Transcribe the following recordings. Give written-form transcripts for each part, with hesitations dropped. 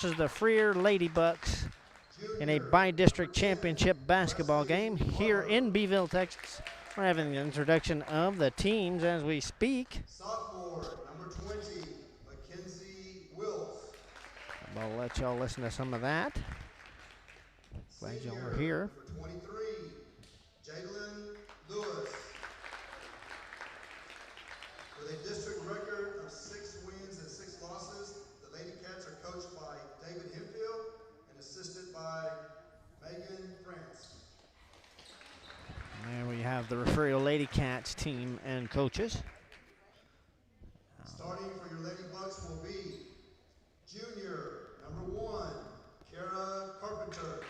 versus the Freer Ladybucks in a bi-district championship basketball game here in Beeville, Texas. We're having the introduction of the teams as we speak. Sophomore, number 20, Mackenzie Wills. I'll let y'all listen to some of that. Glad y'all are here. Number 23, Jalen Lewis. With a district record of 6 wins and 6 losses, the Lady Cats are coached by David Hemphill and assisted by Megan France. And we have the Refugio Lady Cats team and coaches. Starting for your Lady Bucks will be junior, number 1, Kara Carpenter.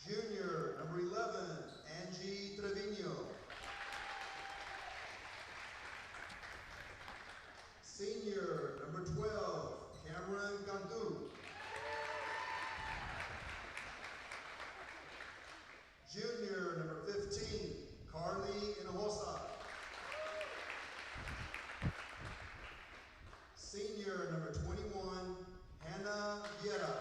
Junior, number 11, Angie Trevino. Senior, number 12, Cameron Gandu. Junior, number 15, Carly Hinojosa. Senior, number 21, Hannah Viera.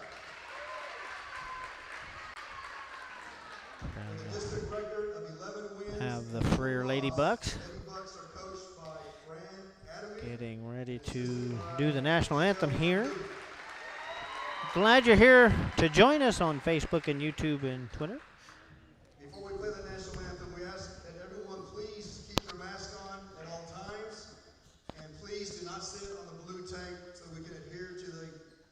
With a district record of 11 wins. Have the Freer Ladybucks Ladybucks are coached by Fran Adamy. getting ready to do the national anthem here. Glad you're here to join us on Facebook and YouTube and Twitter. Before we play the national anthem, we ask that everyone please keep their mask on at all times, and please do not sit on the blue tank so we can adhere to the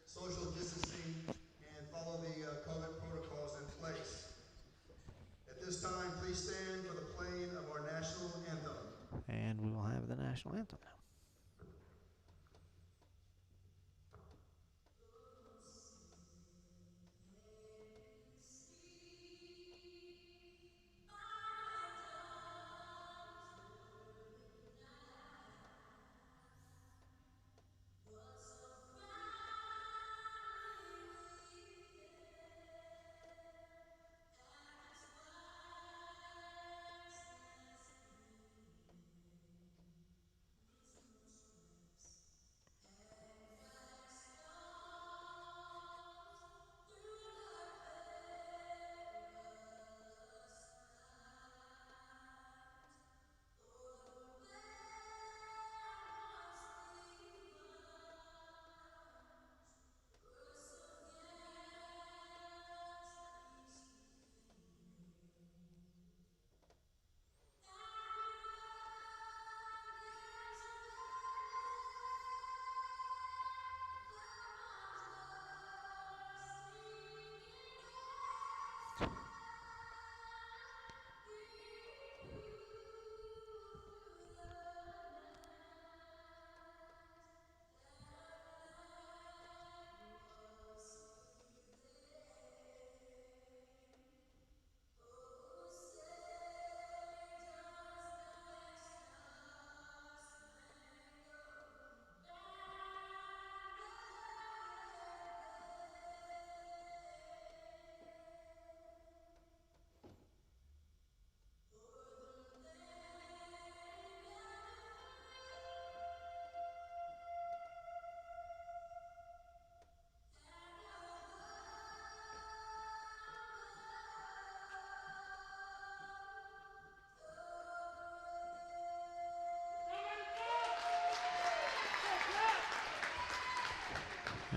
social distancing and follow the COVID protocols in place. At this time, please stand for the playing of our national anthem. And we will have the national anthem now.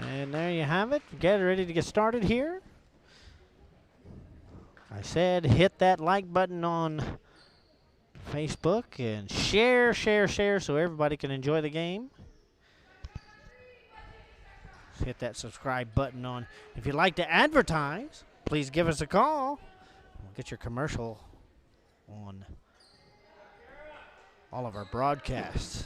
And there you have it. Get ready to get started here. I said hit that like button on Facebook and share so everybody can enjoy the game. Hit that subscribe button on. If you'd like to advertise, please give us a call. We'll get your commercial on all of our broadcasts.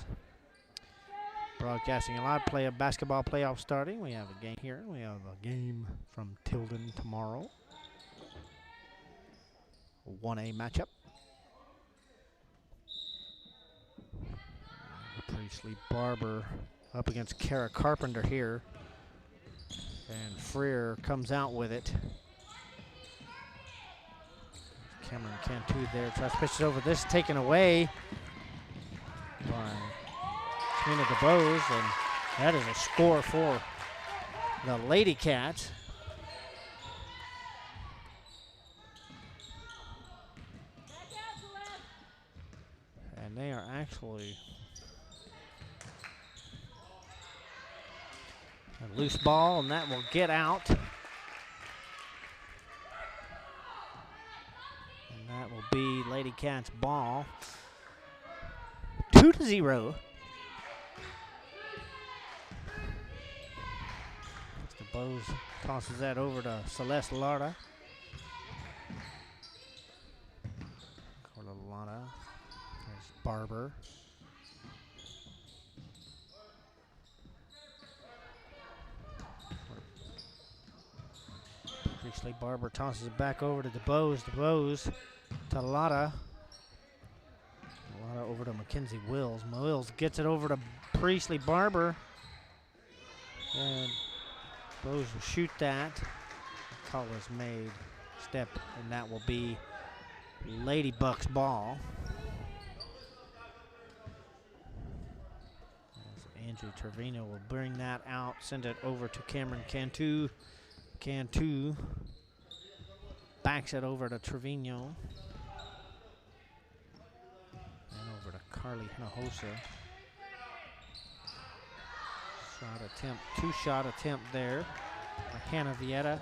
Broadcasting a live play of basketball playoff starting. We have a game here. We have a game from Tilden tomorrow. A 1A matchup. Priestley Barber up against Kara Carpenter here. And Freer comes out with it. Cameron Cantu there. Tries to pitch it over. This taken away by Trina DeBose. And That is a score for the Lady Cats. And they are actually a loose ball, and that will get out. And that will be Lady Cats ball. 2-0. Mr. Bose tosses that over to Celeste Lara. Lara. There's Barber. Priestley Barber tosses it back over to DeBose. DeBose to Lara. Lara over to Mackenzie Wills. Wills gets it over to Priestley Barber. And Bose will shoot that. The call is made. Step, and that will be Lady Bucks ball. As Andrew Trevino will bring that out, send it over to Cameron Cantu. Cantu backs it over to Trevino. And over to Carly Hinojosa. Shot attempt, two-shot attempt there by Hannah Vieta.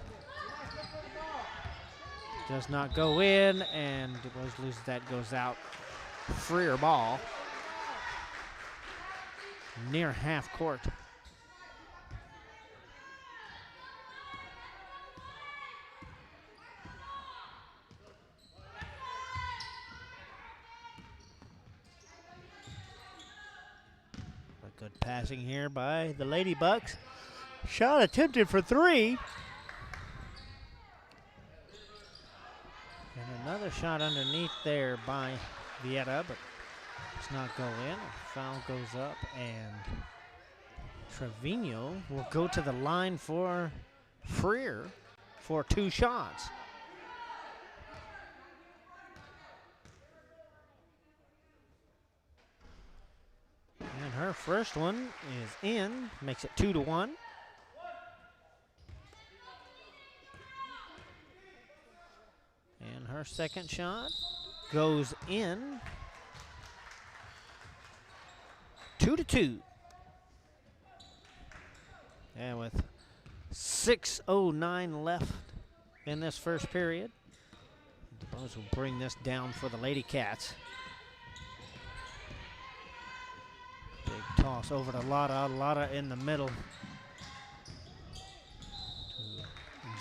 Does not go in, and DuBose loses that, goes out. Freer ball. Near half court. Good passing here by the Lady Bucks. Shot attempted for three. And another shot underneath there by Vieta, but does not go in. A foul goes up, and Trevino will go to the line for Freer for two shots. And her first one is in, makes it 2-1. And her second shot goes in. 2-2. And with 6:09 left in this first period, DuBose will bring this down for the Lady Cats. Big toss over to Lotta. Lotta in the middle to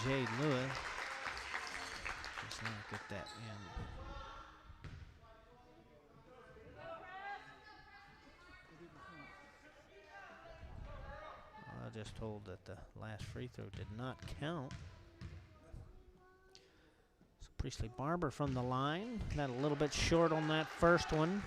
Jade Lewis. Does not get that in. I just told that the last free throw did not count. So Priestley Barber from the line. Got a little bit short on that first one.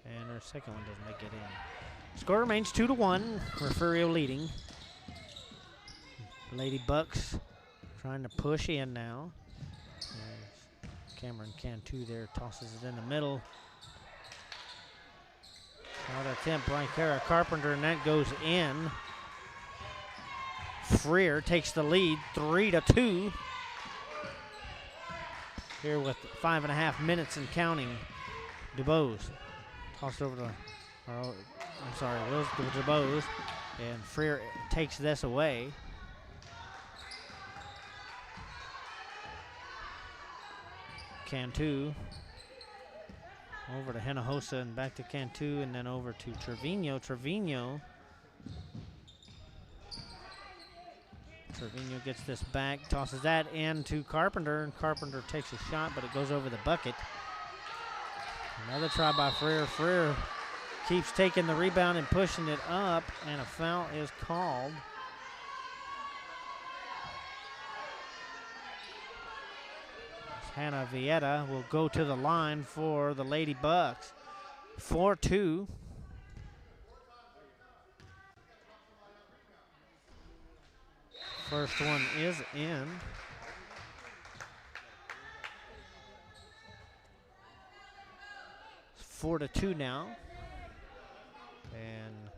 And her second one doesn't make it in. Score remains 2-1. Refugio leading. Lady Bucks trying to push in now. Cameron Cantu there tosses it in the middle. Shot attempt by Kara Carpenter, and that goes in. Freer takes the lead, 3-2. Here with 5.5 minutes and counting. DuBose tossed over to, Wills to DuBose, and Freer takes this away. Cantu over to Hinojosa and back to Cantu, and then over to Trevino. Trevino gets this back, tosses that in to Carpenter, and Carpenter takes a shot, but it goes over the bucket. Another try by Freer. Freer keeps taking the rebound and pushing it up, and a foul is called. Hannah Vieta will go to the line for the Lady Bucks. 4-2. First one is in. 4-2 now. And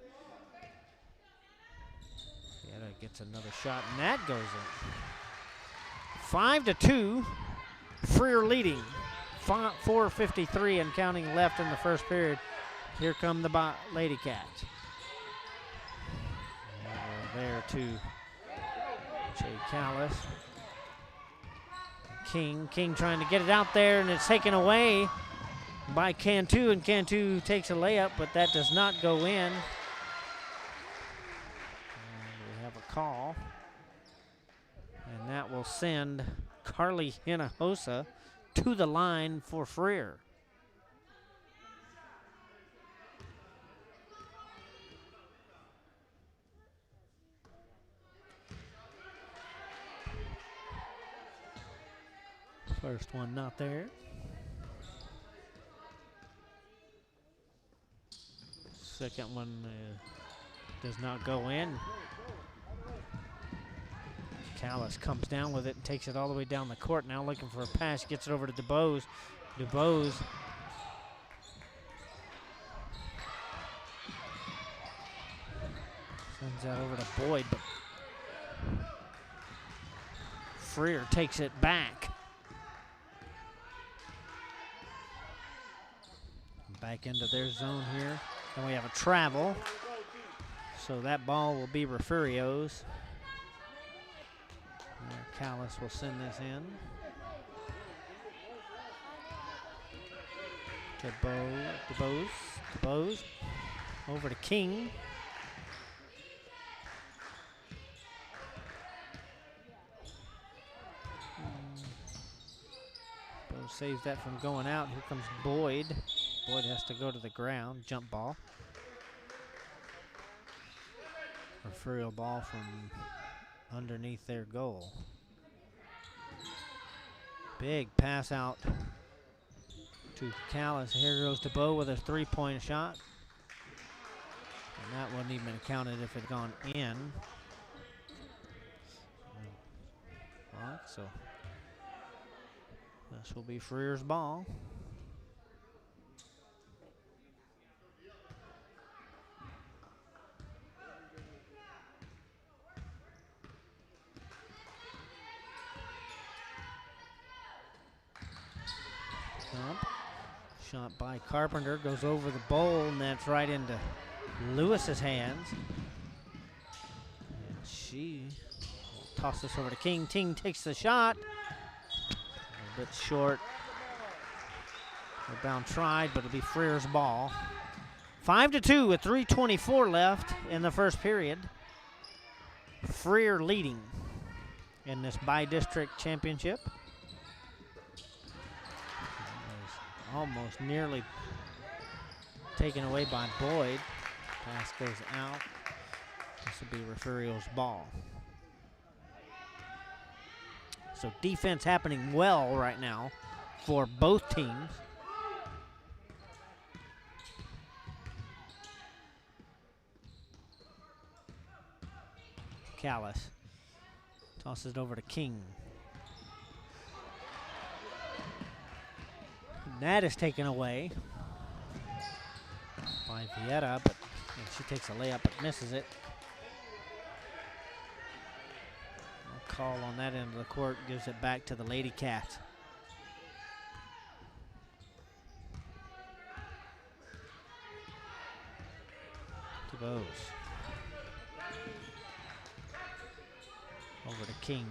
Vieta gets another shot, and that goes in. 5-2, Freer leading. 4:53 and counting left in the first period. Here come the Lady Cats. There to Jay Callis. King trying to get it out there, and it's taken away by Cantu, and Cantu takes a layup, but that does not go in. And we have a call, and that will send Carly Hinojosa to the line for Freer. First one not there. Second one does not go in. Callis comes down with it and takes it all the way down the court. Now looking for a pass, gets it over to DuBose. DuBose sends that over to Boyd, but Freer takes it back. Back into their zone here. And we have a travel. So that ball will be Refugio's. Callis will send this in. DuBose. Over to King. DuBose saves that from going out. Here comes Boyd. Boyd has to go to the ground. Jump ball. Refugio ball from underneath their goal. Big pass out to Callis. Here goes DeBow with a three-point shot. And that wouldn't even have counted if it had gone in. So this will be Freer's ball. Shot by Carpenter, goes over the bowl, and that's right into Lewis's hands. And she tosses this over to King. King takes the shot. A bit short. Rebound tried, but it'll be Freer's ball. 5-2 with 3:24 left in the first period. Freer leading in this bi-district championship. Almost nearly taken away by Boyd. Pass goes out. This will be Refugio's ball. So defense happening well right now for both teams. Callis tosses it over to King. That is taken away by Vieta, but she takes a layup but misses it. A call on that end of the court gives it back to the Lady Cats. DuBose. Over to King.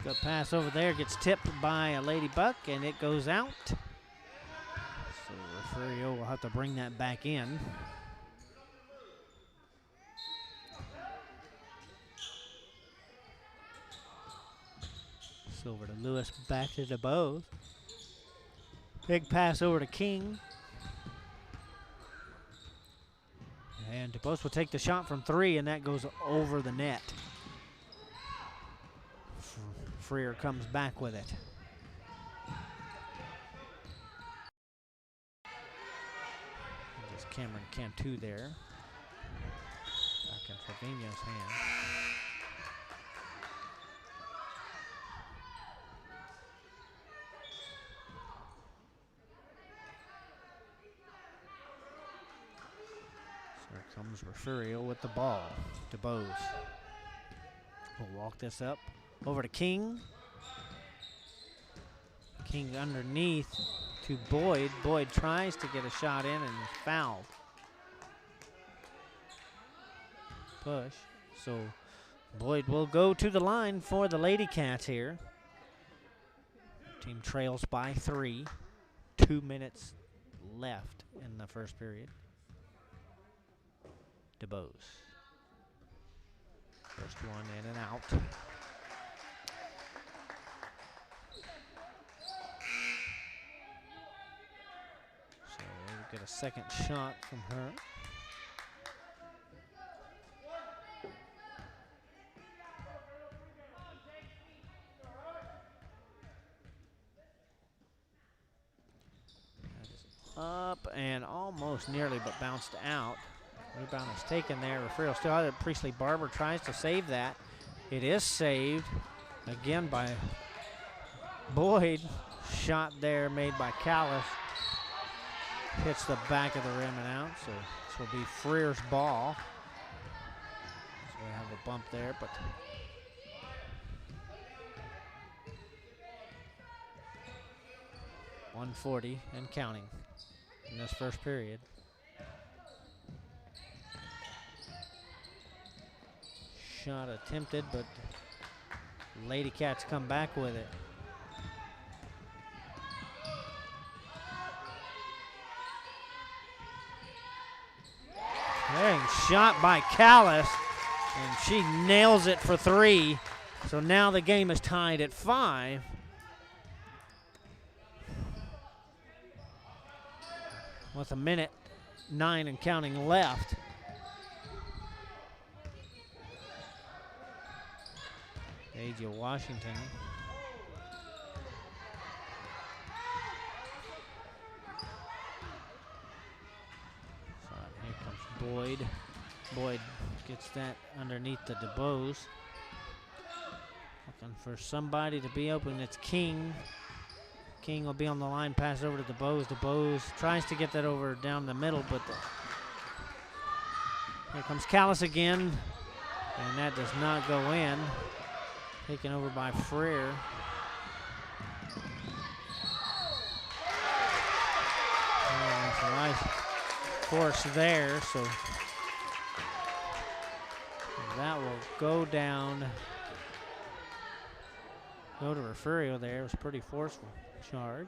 Good pass over there, gets tipped by a Lady Buck, and it goes out. So Refugio will have to bring that back in. So over to Lewis, back to DuBose. Big pass over to King. And DuBose will take the shot from three, and that goes over the net. Freer comes back with it. There's Cameron Cantu there. Back in Trevino's hand. comes Refugio with the ball to Bose. We'll walk this up over to King. King underneath to Boyd. Boyd tries to get a shot in and fouled. Push. So Boyd will go to the line for the Lady Cats here. Team trails by 3. 2 minutes left in the first period. DeBose. First one in and out. So we'll get a second shot from her. Up and almost nearly, but bounced out. Rebound is taken there. Refugio still out. Priestley Barber tries to save that. It is saved again by Boyd. Shot there made by Callis. Hits the back of the rim and out. So this will be Freer's ball. So we have a bump there, but .140 and counting in this first period. Shot attempted, but Lady Cats come back with it. Dang, shot by Callis, and she nails it for 3. So now the game is tied at 5. With 1:09 and counting left. A.J. Washington. So here comes Boyd. Boyd gets that underneath the DeBose. Looking for somebody to be open. It's King. King will be on the line, pass over to DeBose. DeBose tries to get that over down the middle, but here comes Callis again, and that does not go in. Taken over by Freer. That's a nice force there, so that will go down. Go to Refugio there. It was pretty forceful charge.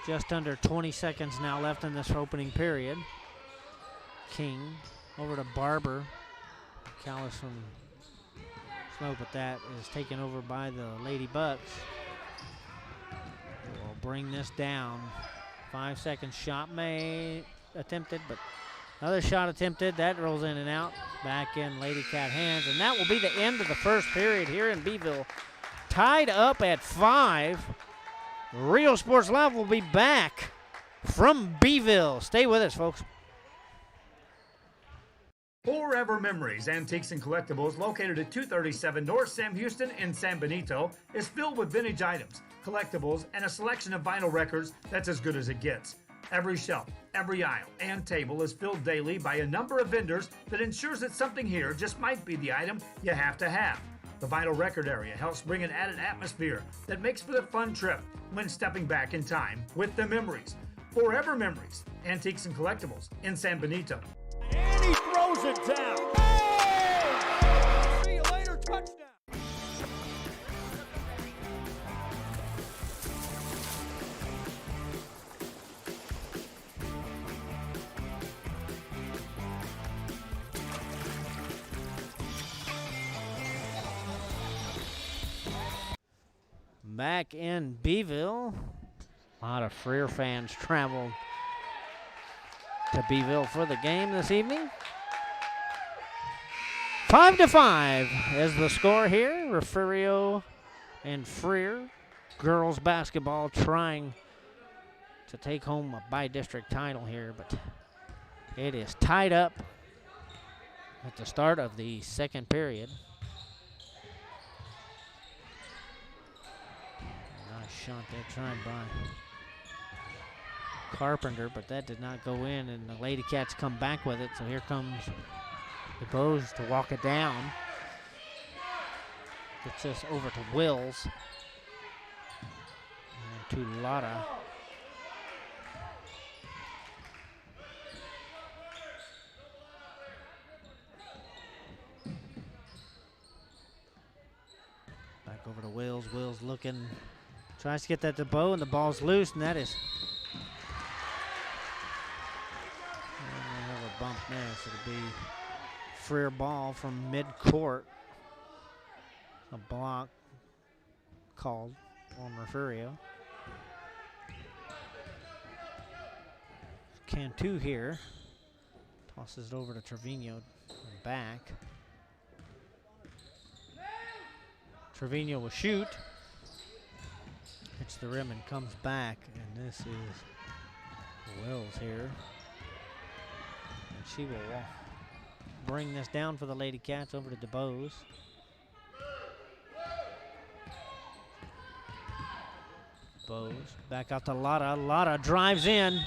Just under 20 seconds now left in this opening period. King over to Barber. Callis from Snow, but that is taken over by the Lady Bucks. We'll bring this down. 5 seconds shot made, attempted, but another shot attempted. That rolls in and out. Back in Lady Cat hands, and that will be the end of the first period here in Beeville. Tied up at 5. Rio Sports Live will be back from Beeville. Stay with us, folks. Forever Memories, Antiques and Collectibles, located at 237 North Sam Houston in San Benito, is filled with vintage items, collectibles, and a selection of vinyl records that's as good as it gets. Every shelf, every aisle, and table is filled daily by a number of vendors that ensures that something here just might be the item you have to have. The vinyl record area helps bring an added atmosphere that makes for a fun trip when stepping back in time with the memories. Forever Memories, Antiques and Collectibles in San Benito. And he throws it down. Oh! See you later, touchdown. Back in Beeville, a lot of Freer fans traveled to Beeville for the game this evening. 5-5 is the score here. Refugio and Freer girls basketball trying to take home a by-district title here, but it is tied up at the start of the second period. shot there tried by Carpenter, but that did not go in, and the Lady Cats come back with it. So here comes DeBose to walk it down. Gets this over to Wills. And to Lotta. Back over to Wills. Wills looking, tries to get that to Bo, and the ball's loose, and that is. And they have a bump there, so it'll be Freer ball from mid-court. A block called on Refugio. Cantu here. Tosses it over to Trevino and back. Trevino will shoot. Hits the rim and comes back. And this is Wells here. And she will bring this down for the Lady Cats over to DeBose. Bose back out to Lotta. Lotta drives in.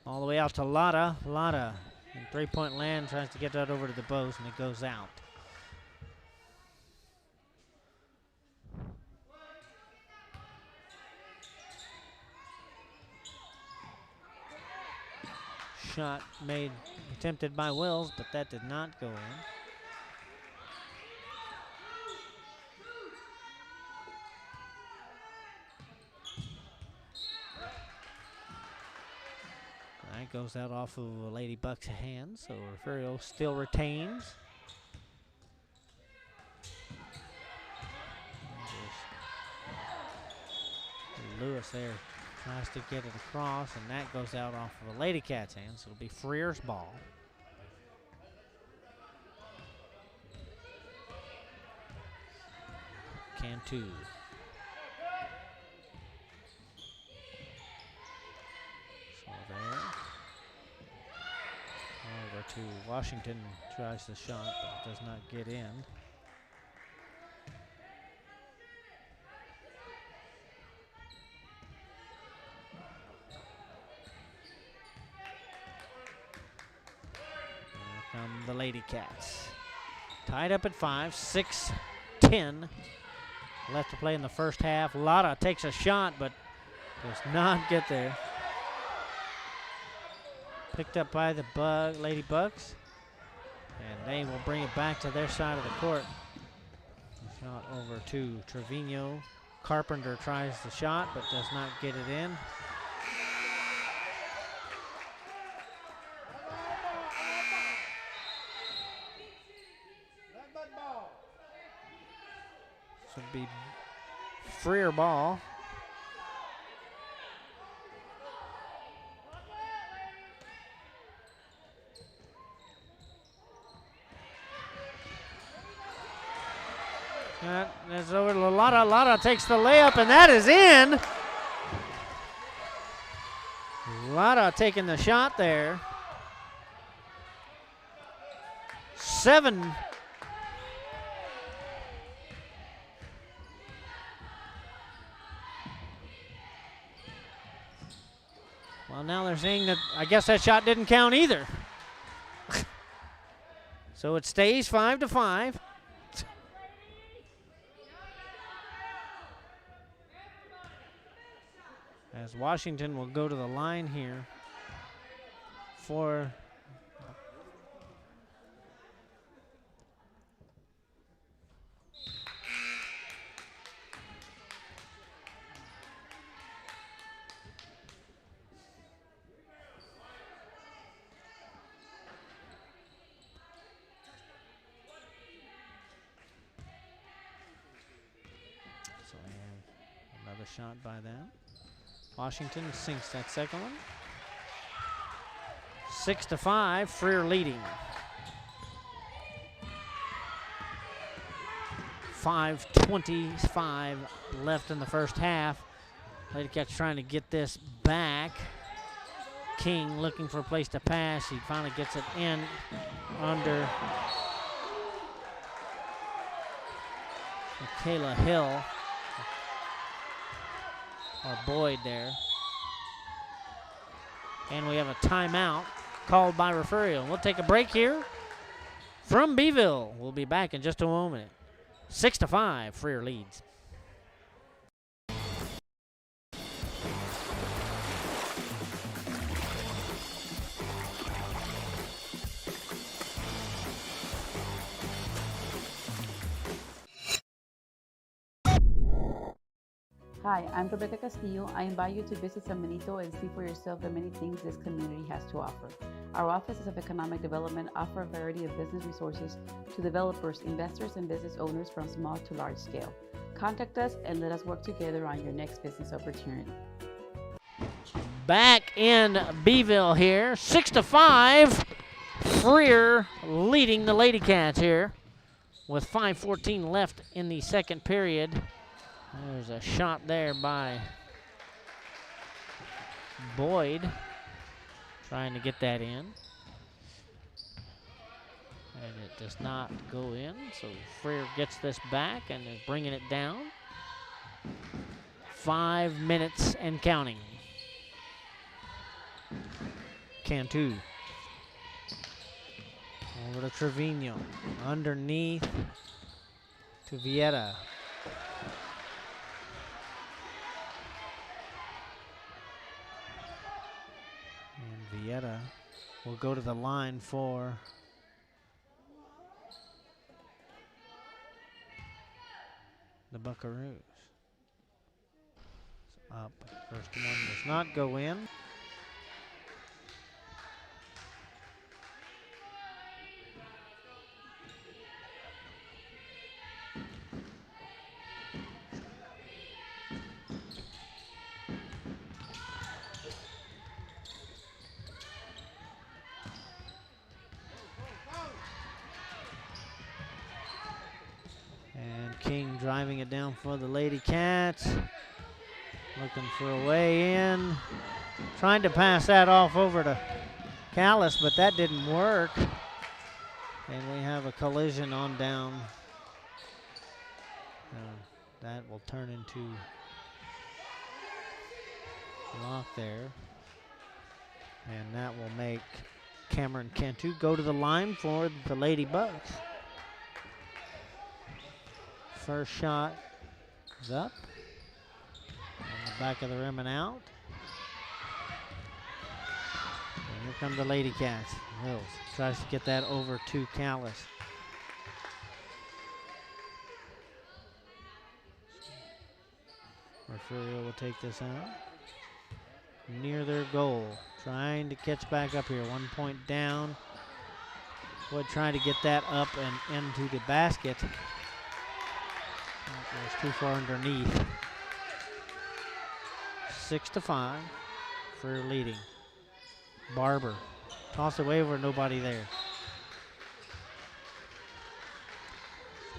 All the way out to Lotta. Lotta in three-point land tries to get that over to the Bose, and it goes out. Shot made, attempted by Wills, but that did not go in. That goes out off of Lady Buck's hands, so Refugio still retains. Lewis there tries to get it across, and that goes out off of a Lady Cat's hands, so it'll be Freer's ball. Cantu. So there. Over to Washington, tries the shot, but it does not get in. The Lady Cats. Tied up at 5, 6-10 left to play in the first half. Lotta takes a shot, but does not get there. Picked up by the Lady Bucks, and they will bring it back to their side of the court. Shot over to Trevino. Carpenter tries the shot, but does not get it in. This would be Freer ball. That's over to Lotta. Lotta takes the layup, and that is in. Lotta taking the shot there. 7. Well, now they're saying that I guess that shot didn't count either. So it stays 5-5. As Washington will go to the line here for another shot by them. Washington sinks that second one. 6-5, Freer leading. 5:25 left in the first half. Lady Cats trying to get this back. King looking for a place to pass. He finally gets it in under Michaela Hill, or Boyd there. And we have a timeout called by Refugio. We'll take a break here from Beeville. We'll be back in just a moment. 6-5, Freer leads. Hi, I'm Rebecca Castillo. I invite you to visit San Benito and see for yourself the many things this community has to offer. Our offices of economic development offer a variety of business resources to developers, investors, and business owners from small to large scale. Contact us and let us work together on your next business opportunity. Back in Beeville here, 6-5. Freer leading the Lady Cats here with 5:14 left in the second period. There's a shot there by Boyd, trying to get that in. And it does not go in, so Freer gets this back and is bringing it down. 5 minutes and counting. Cantu. Over to Trevino. Underneath to Vieta. And Vieta will go to the line for the Buckaroos. It's up. First one does not go in. And King driving it down for the Lady Cats. Looking for a way in. Trying to pass that off over to Callis, but that didn't work. And we have a collision on down. That will turn into lock there. And that will make Cameron Cantu go to the line for the Lady Bucks. First shot is up. On the back of the rim and out. And here come the Lady Cats. Mills tries to get that over to Callis. Refugio will take this out. Near their goal. Trying to catch back up here. 1 point down. Would try to get that up and into the basket. That was too far underneath. 6-5. Freer leading. Barber. Toss away over, nobody there.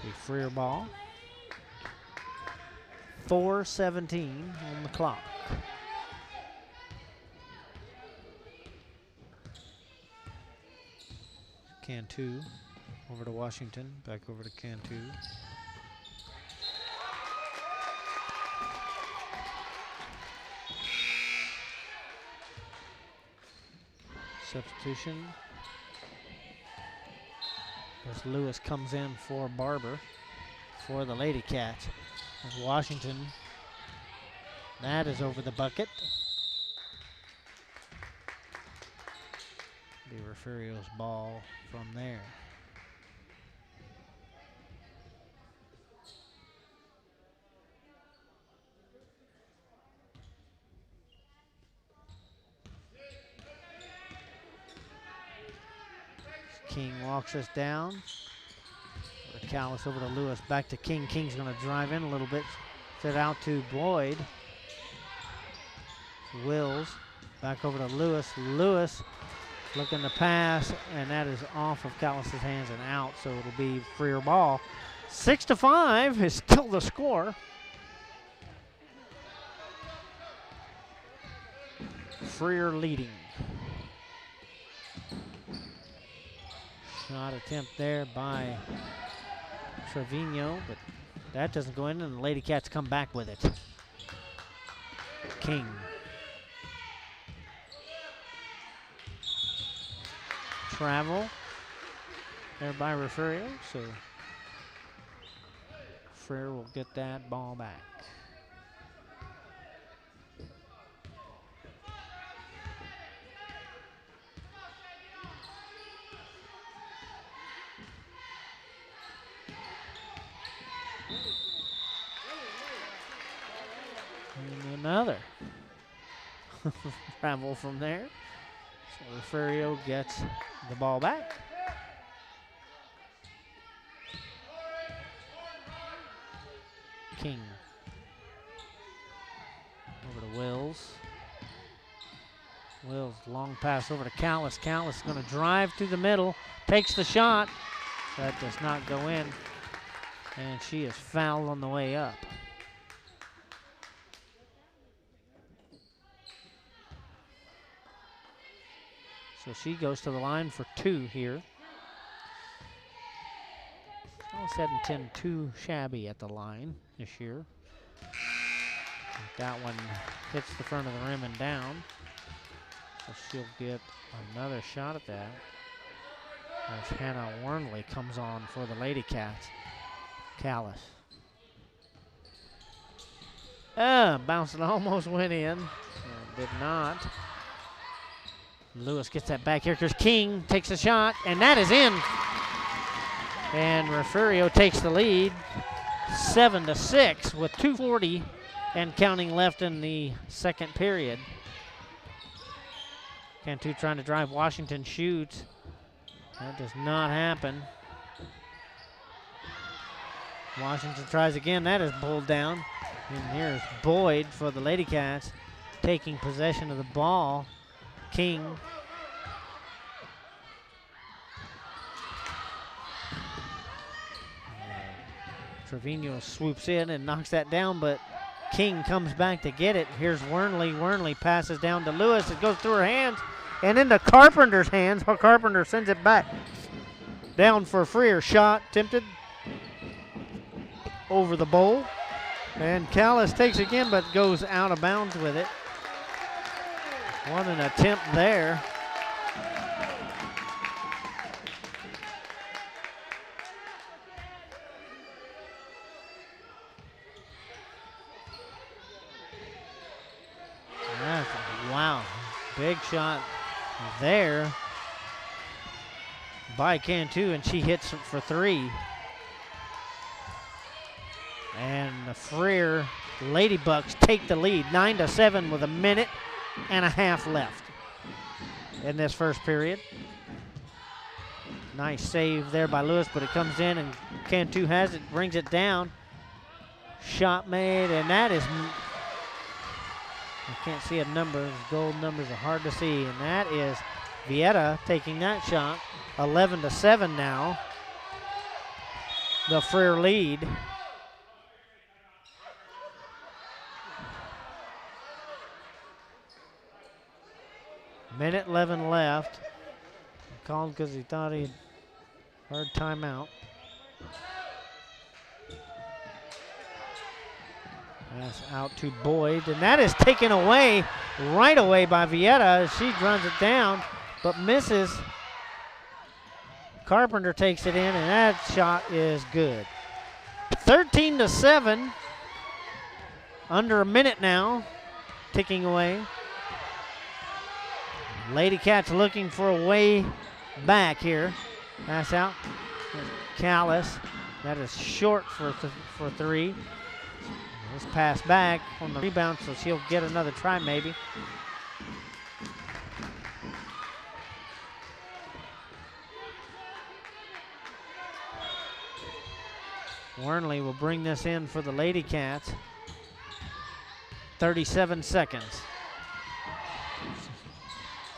The Freer ball. 4:17 on the clock. Cantu over to Washington. Back over to Cantu. Substitution as Lewis comes in for Barber for the Lady Cats. As Washington, that is over the bucket. Be Refugio's ball from there. King walks us down. Callis over to Lewis. Back to King. King's going to drive in a little bit. Set out to Boyd. Wills. Back over to Lewis. Lewis looking to pass, and that is off of Callis' hands and out, so it'll be Freer ball. 6-5 is still the score. Freer leading. Shot attempt there by Trevino, but that doesn't go in, and the Lady Cats come back with it. King. Travel there by Refugio, so Freer will get that ball back. And another travel from there. So Refugio gets the ball back. King. Over to Wills. Wills, long pass over to Callis. Callis is going to drive through the middle, takes the shot. That does not go in. And she is fouled on the way up. So she goes to the line for 2 here. All said and done, too shabby at the line this year. That one hits the front of the rim and down. So she'll get another shot at that as Hannah Wernley comes on for the Lady Cats. Callis. Bounced and almost went in. Did not. Lewis gets that back here because King takes a shot, and that is in. And Refugio takes the lead, 7-6 with 2:40 and counting left in the second period. Cantu trying to drive. Washington shoots. That does not happen. Washington tries again. That is pulled down. And here's Boyd for the Lady Cats taking possession of the ball. King. Trevino swoops in and knocks that down, but King comes back to get it. Here's Wernley. Wernley passes down to Lewis. It goes through her hands and into Carpenter's hands. Carpenter sends it back down for Freer. Shot tempted over the bowl. And Callis takes again, but goes out of bounds with it. What an attempt there. Wow, big shot there by Cantu, and she hits for 3. And the Freer Ladybucks take the lead, 9-7 with 1.5 minutes left in this first period. Nice save there by Lewis, but it comes in and Cantu has it, brings it down. Shot made, and that is, I can't see a number. Gold numbers are hard to see, and that is Vieta taking that shot. 11-7 now. The Freer lead. Minute 11 left. Called because he thought he'd heard timeout. That's out to Boyd, and that is taken away right away by Vieta as she runs it down, but misses. Carpenter takes it in, and that shot is good. 13-7, under 1 minute now, ticking away. Lady Cats looking for a way back here. Pass out. Callis. That is short for 3. This pass back on the rebound, so she'll get another try maybe. Wernley will bring this in for the Lady Cats. 37 seconds.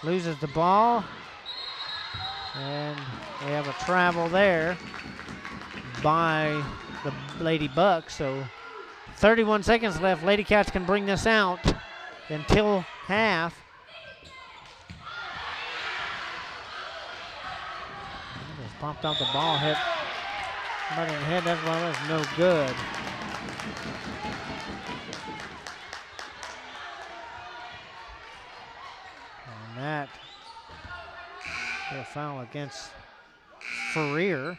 Loses the ball. And we have a travel there by the Lady Bucks. So 31 seconds left. Lady Cats can bring this out until half. Popped out the ball, hit somebody in the head. That was no good. And that a foul against Ferrier.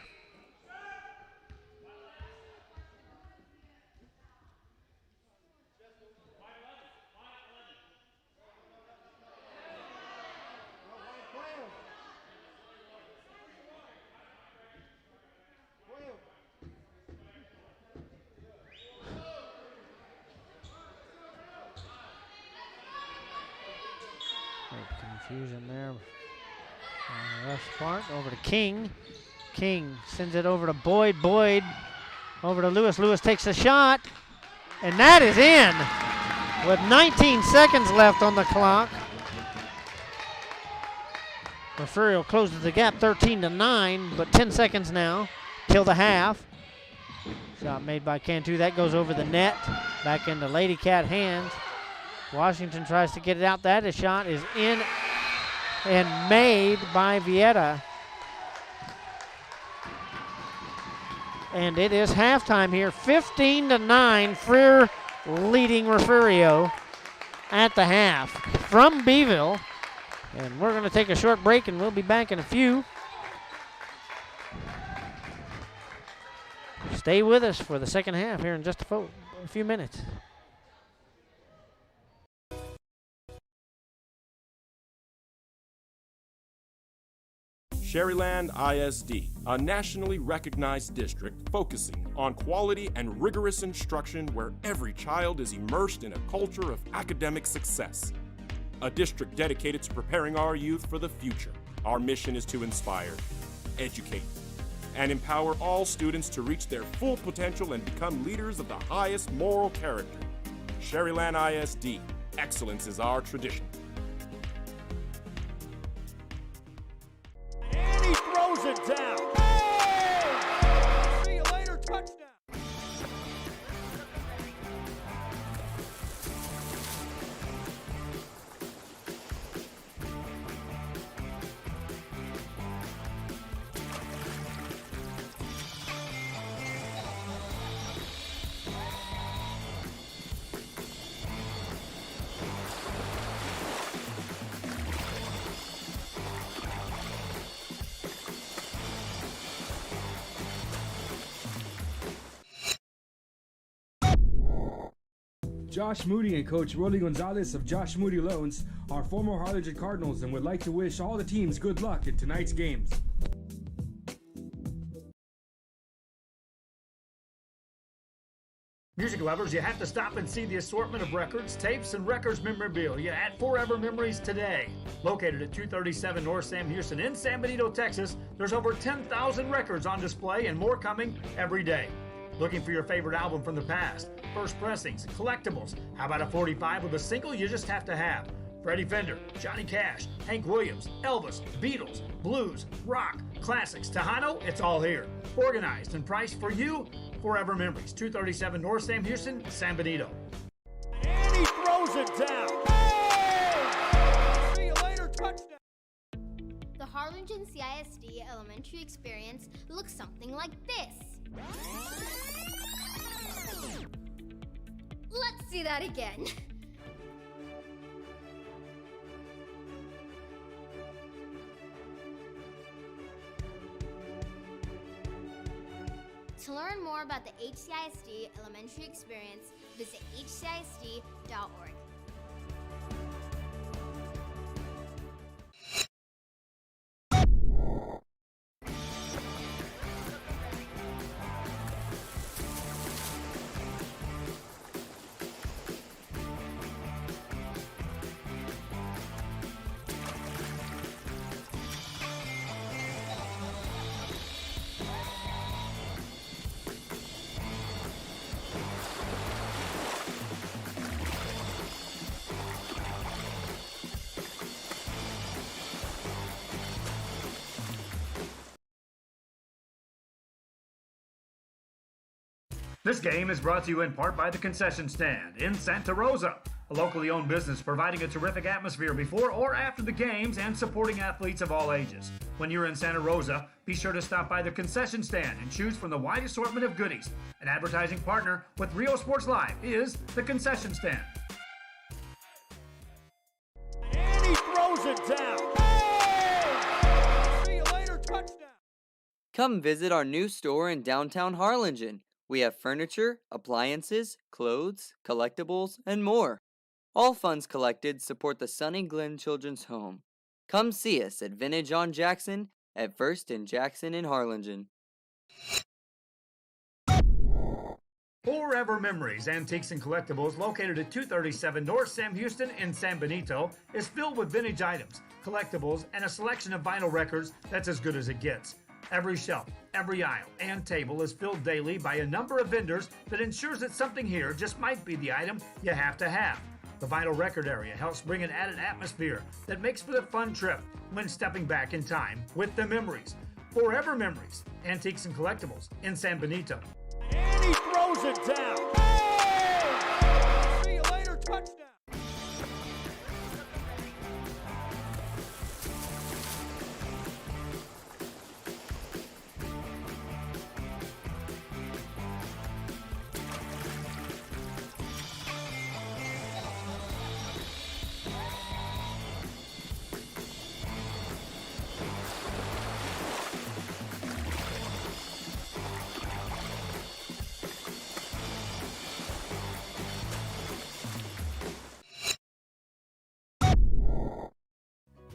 Confusion there. Left part over to King. King sends it over to Boyd. Boyd over to Lewis. Lewis takes a shot, and that is in with 19 seconds left on the clock. Refugio closes the gap 13-9, but 10 seconds now till the half. Shot made by Cantu. That goes over the net. Back into Lady Cat hands. Washington tries to get it out. That shot is in and made by Vieta. And it is halftime here. 15-9, Freer leading Refugio at the half from Beeville. And we're going to take a short break, and we'll be back in a few. Stay with us for the second half here in just a few minutes. Sherryland ISD, a nationally recognized district focusing on quality and rigorous instruction where every child is immersed in a culture of academic success. A district dedicated to preparing our youth for the future. Our mission is to inspire, educate, and empower all students to reach their full potential and become leaders of the highest moral character. Sherryland ISD, excellence is our tradition. And he throws it down. Hey! See you later, touchdown. Josh Moody and Coach Rolly Gonzalez of Josh Moody Loans are former Harlingen Cardinals and would like to wish all the teams good luck in tonight's games. Music lovers, you have to stop and see the assortment of records, tapes, and records memorabilia at Forever Memories today. Located at 237 North Sam Houston in San Benito, Texas, there's over 10,000 records on display and more coming every day. Looking for your favorite album from the past? First pressings, collectibles. How about a 45 with a single you just have to have? Freddie Fender, Johnny Cash, Hank Williams, Elvis, Beatles, blues, rock, classics, Tejano, it's all here. Organized and priced for you. Forever Memories, 237 North Sam Houston, San Benito. And he throws it down. Hey! See you later, touchdown. The Harlingen CISD elementary experience looks something like this. Let's see that again. To learn more about the HCISD elementary experience, visit hcisd.org. This game is brought to you in part by the concession stand in Santa Rosa. a locally owned business providing a terrific atmosphere before or after the games and supporting athletes of all ages. When you're in Santa Rosa, be sure to stop by the concession stand and choose from the wide assortment of goodies. An advertising partner with Rio Sports Live is the concession stand. And he throws it down. Hey! See you later, touchdown. Come visit our new store in downtown Harlingen. We have furniture, appliances, clothes, collectibles, and more. All funds collected support the Sunny Glen Children's Home. Come see us at Vintage on Jackson at First and Jackson in Harlingen. Forever Memories, Antiques and Collectibles, located at 237 North Sam Houston in San Benito, is filled with vintage items, collectibles, and a selection of vinyl records that's as good as it gets. Every shelf, every aisle, and table is filled daily by a number of vendors that ensures that something here just might be the item you have to have. The vinyl record area helps bring an added atmosphere that makes for the fun trip when stepping back in time with the memories. Forever Memories, Antiques and Collectibles in San Benito. And he throws it down. Hey! See you later, touchdown.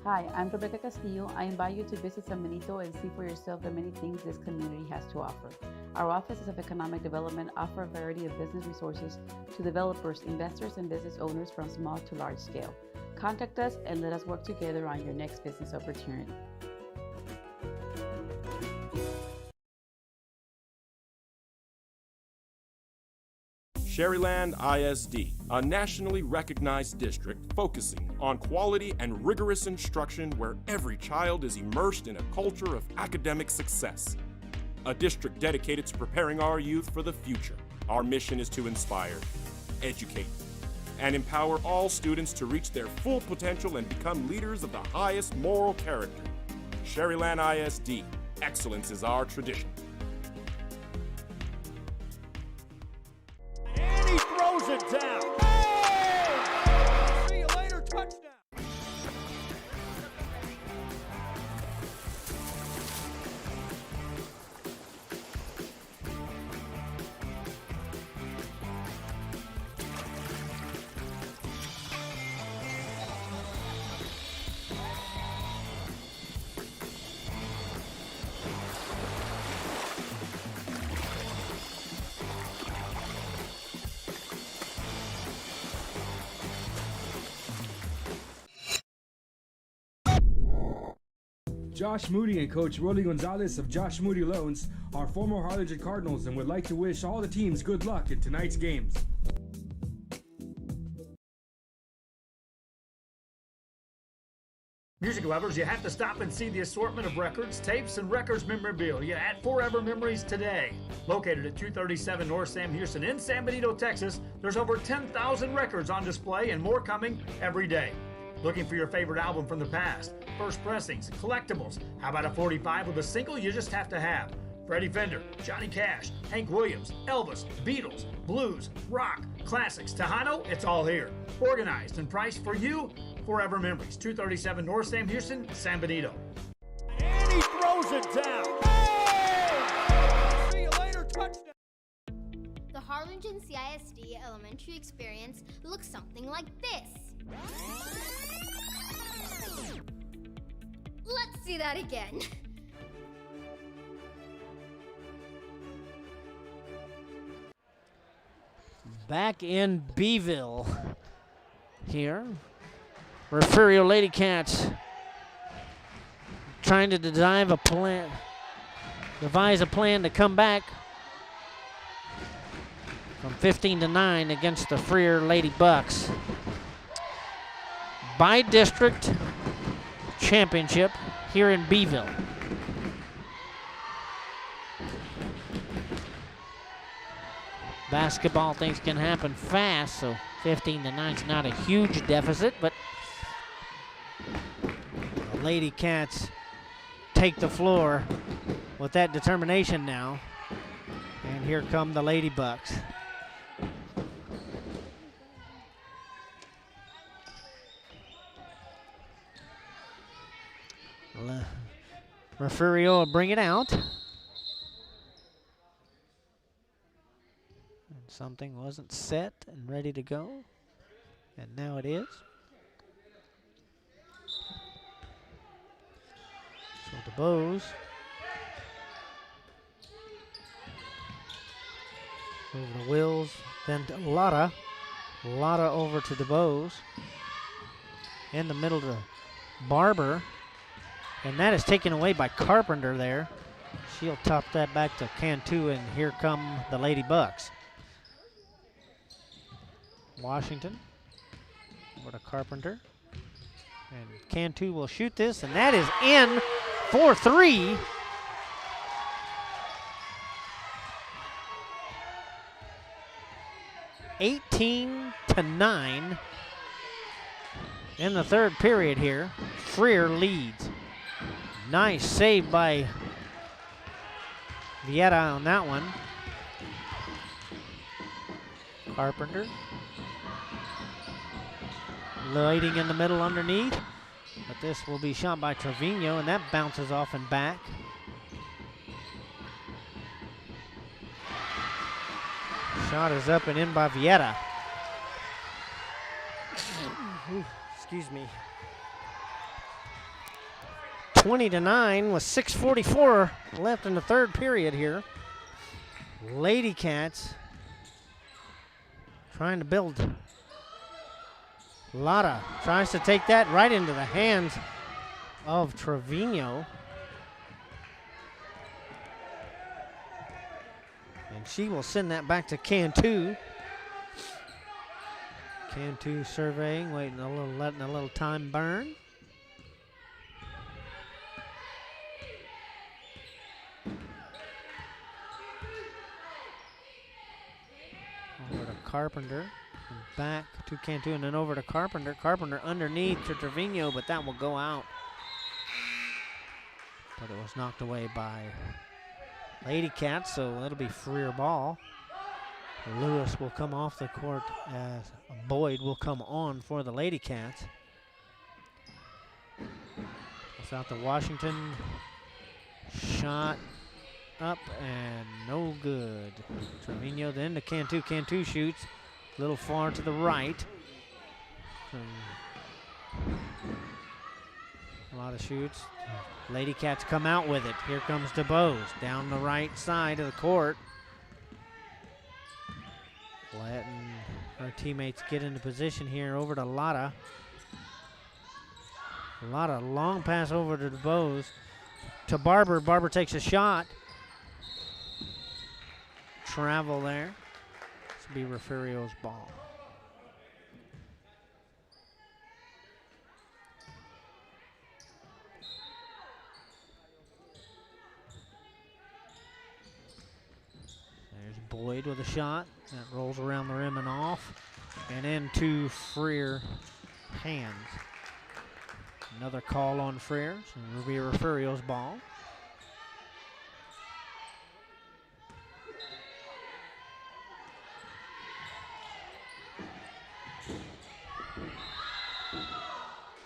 Hi, I'm Rebecca Castillo. I invite you to visit San Benito and see for yourself the many things this community has to offer. Our offices of economic development offer a variety of business resources to developers, investors, and business owners from small to large scale. Contact us and let us work together on your next business opportunity. Sherryland ISD, a nationally recognized district focusing on quality and rigorous instruction where every child is immersed in a culture of academic success. A district dedicated to preparing our youth for the future. Our mission is to inspire, educate, and empower all students to reach their full potential and become leaders of the highest moral character. Sherryland ISD, excellence is our tradition. And he throws it down. Hey! See you later, touchdown. Josh Moody and Coach Rolly Gonzalez of Josh Moody Loans are former Harlingen Cardinals and would like to wish all the teams good luck in tonight's games. Music lovers, you have to stop and see the assortment of records, tapes, and records memorabilia at Forever Memories today. Located at 237 North Sam Houston in San Benito, Texas, there's over 10,000 records on display and more coming every day. Looking for your favorite album from the past, first pressings, collectibles. How about a 45 with a single you just have to have? Freddie Fender, Johnny Cash, Hank Williams, Elvis, Beatles, blues, rock, classics, Tejano, it's all here. Organized and priced for you. Forever Memories, 237 North Sam Houston, San Benito. And he throws it down. Hey! See you later, touchdown. The Harlingen CISD elementary experience looks something like this. Let's see that again. Back in Beeville here. Refugio Lady Cats trying to devise a plan to come back from 15-9 against the Freer Lady Bucks. By district championship here in Beeville. Basketball things can happen fast, so 15-9 is not a huge deficit, but the Lady Cats take the floor with that determination now. And here come the Lady Bucks. Refugio will bring it out. And something wasn't set and ready to go. And now it is. So DeBose over to Wills, then to Lotta. Lotta over to DeBose. In the middle to Barber. And that is taken away by Carpenter there. She'll top that back to Cantu, and here come the Lady Bucks. Washington over to Carpenter. And Cantu will shoot this, and that is in for 3. (18-9) in the third period here. Freer leads. Nice save by Vieta on that one. Carpenter. Lighting in the middle underneath. But this will be shot by Trevino, and that bounces off and back. Shot is up and in by Vieta. Excuse me. 20-9 with 6:44 left in the third period here. Lady Cats trying to build. Lotta tries to take that right into the hands of Trevino. And she will send that back to Cantu. Cantu surveying, waiting a little, letting a little time burn. Over to Carpenter, and back to Cantu, and then over to Carpenter. Carpenter underneath to Trevino, but that will go out. But it was knocked away by Lady Cats, so it'll be freer ball. Lewis will come off the court as Boyd will come on for the Lady Cats. It's out to Washington. Shot up and no good. Trevino then to Cantu. Cantu shoots a little far to the right. A lot of shoots. Lady Cats come out with it. Here comes DeBose down the right side of the court. Letting our teammates get into position here. Over to Lotta. Lotta, long pass over to DeBose. To Barber. Barber takes a shot. Travel there. This will be Refugio's ball. There's Boyd with a shot. That rolls around the rim and off. And into Freer hands. Another call on Freer. So it will be Refugio's ball.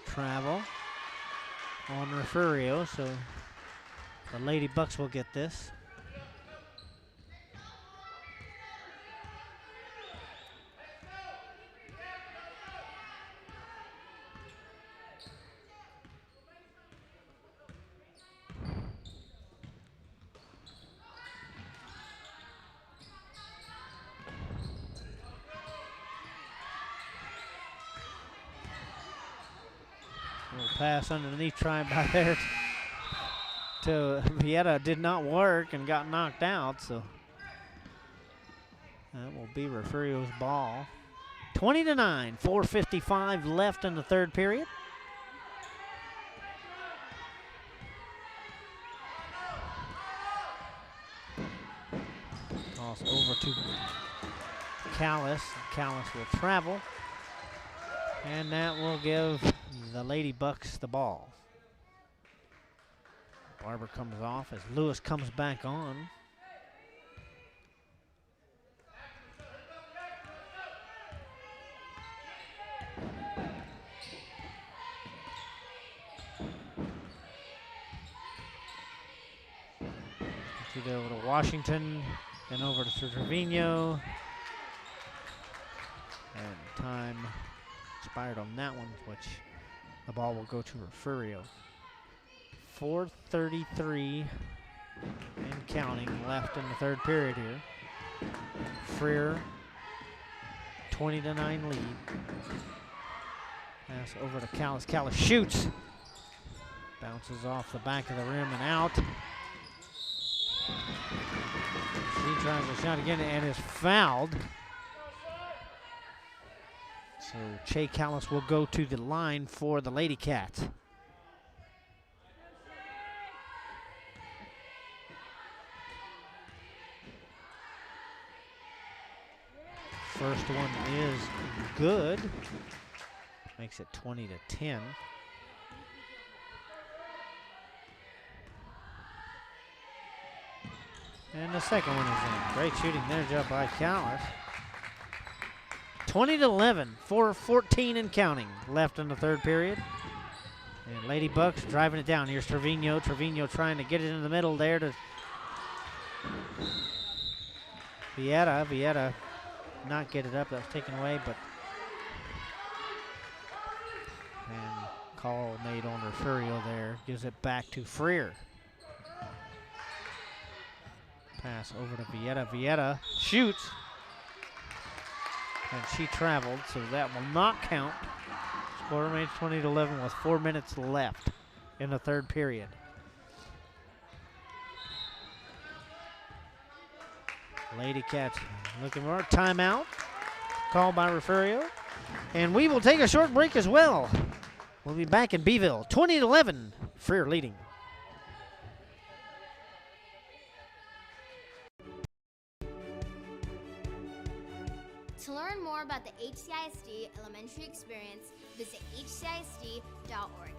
Travel on Refugio, so the Lady Bucks will get this. Pass underneath, trying by there to Vieta, did not work and got knocked out, so that will be Refugio's ball. 20-9, 4:55 left in the third period. Toss over to Callis. Callis will travel. And that will give the Lady Bucks the ball. Barber comes off as Lewis comes back on. Over to Washington, then over to Trevino. And time expired on that one, which the ball will go to Refugio. 4:33 and counting left in the third period here. Freer, 20-9 lead. Pass over to Callis. Callis shoots. Bounces off the back of the rim and out. She tries a shot again and is fouled. So Che Callis will go to the line for the Lady Cats. First one is good. Makes it 20-10. And the second one is in. Great shooting there, job by Callis. 20-11, 4:14 and counting left in the third period. And Lady Bucks driving it down. Here's Trevino. Trevino trying to get it in the middle there to Vieta. Vieta not get it up. That was taken away, but and call made on Refugio there. Gives it back to Freer. Pass over to Vieta. Vieta shoots. And she traveled, so that will not count. Score remains 20-11 with 4 minutes left in the third period. Lady Cats looking for a timeout. Called by Refugio. And we will take a short break as well. We'll be back in Beeville. 20-11, Freer leading. To learn more about the HCISD elementary experience, visit hcisd.org.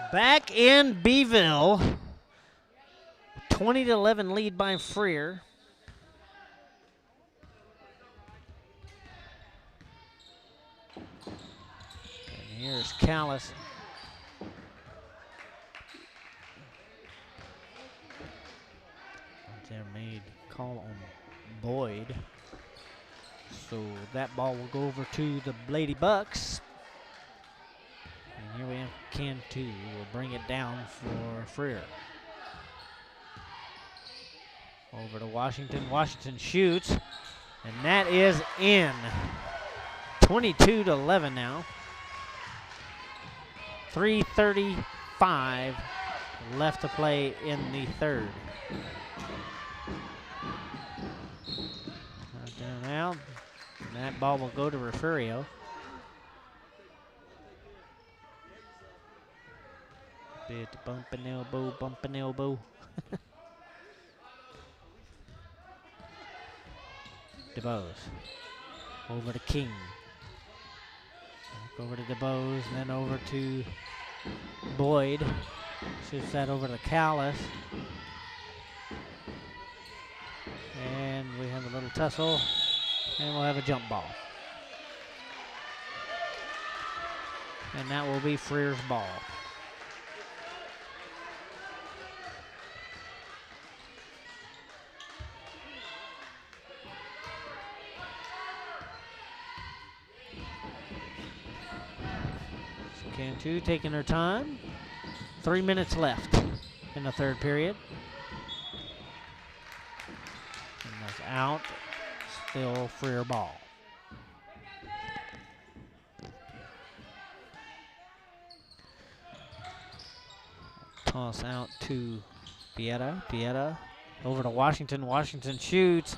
Back in Beeville, 20-11 lead by Freer. And here's Callis. Their made call on Boyd. So that ball will go over to the Lady Bucks. And here we have Cantu. Will bring it down for Freer. Over to Washington. Washington shoots. And that is in. 22-11 now. 3:35 left to play in the third. Down now. And that ball will go to Refugio. Bit bumping elbow, bumping elbow. DeBose. Over to King. Back over to DeBose, and then over to Boyd. Shoots that over to Callis. And we have a little tussle. And we'll have a jump ball. And that will be Freer's ball. Cantu taking her time. 3 minutes left in the third period. And that's out. Still Freer ball. Toss out to Pieta. Pieta over to Washington. Washington shoots,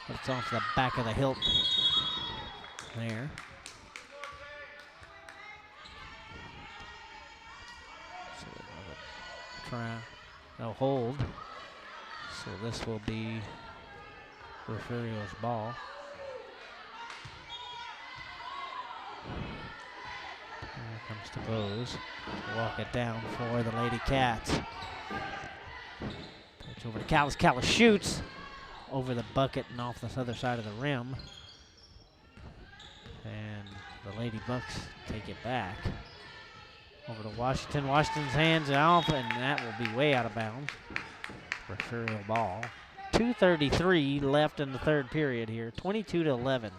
but it's off the back of the hilt there. So try, no hold. So this will be Refugio's ball. Here comes DeBose to walk it down for the Lady Cats. Pitch over to Callis. Callis shoots over the bucket and off the other side of the rim. And the Lady Bucks take it back. Over to Washington. Washington's hands off, and that will be way out of bounds. Refugio ball. 2:33 left in the third period here. 22-11.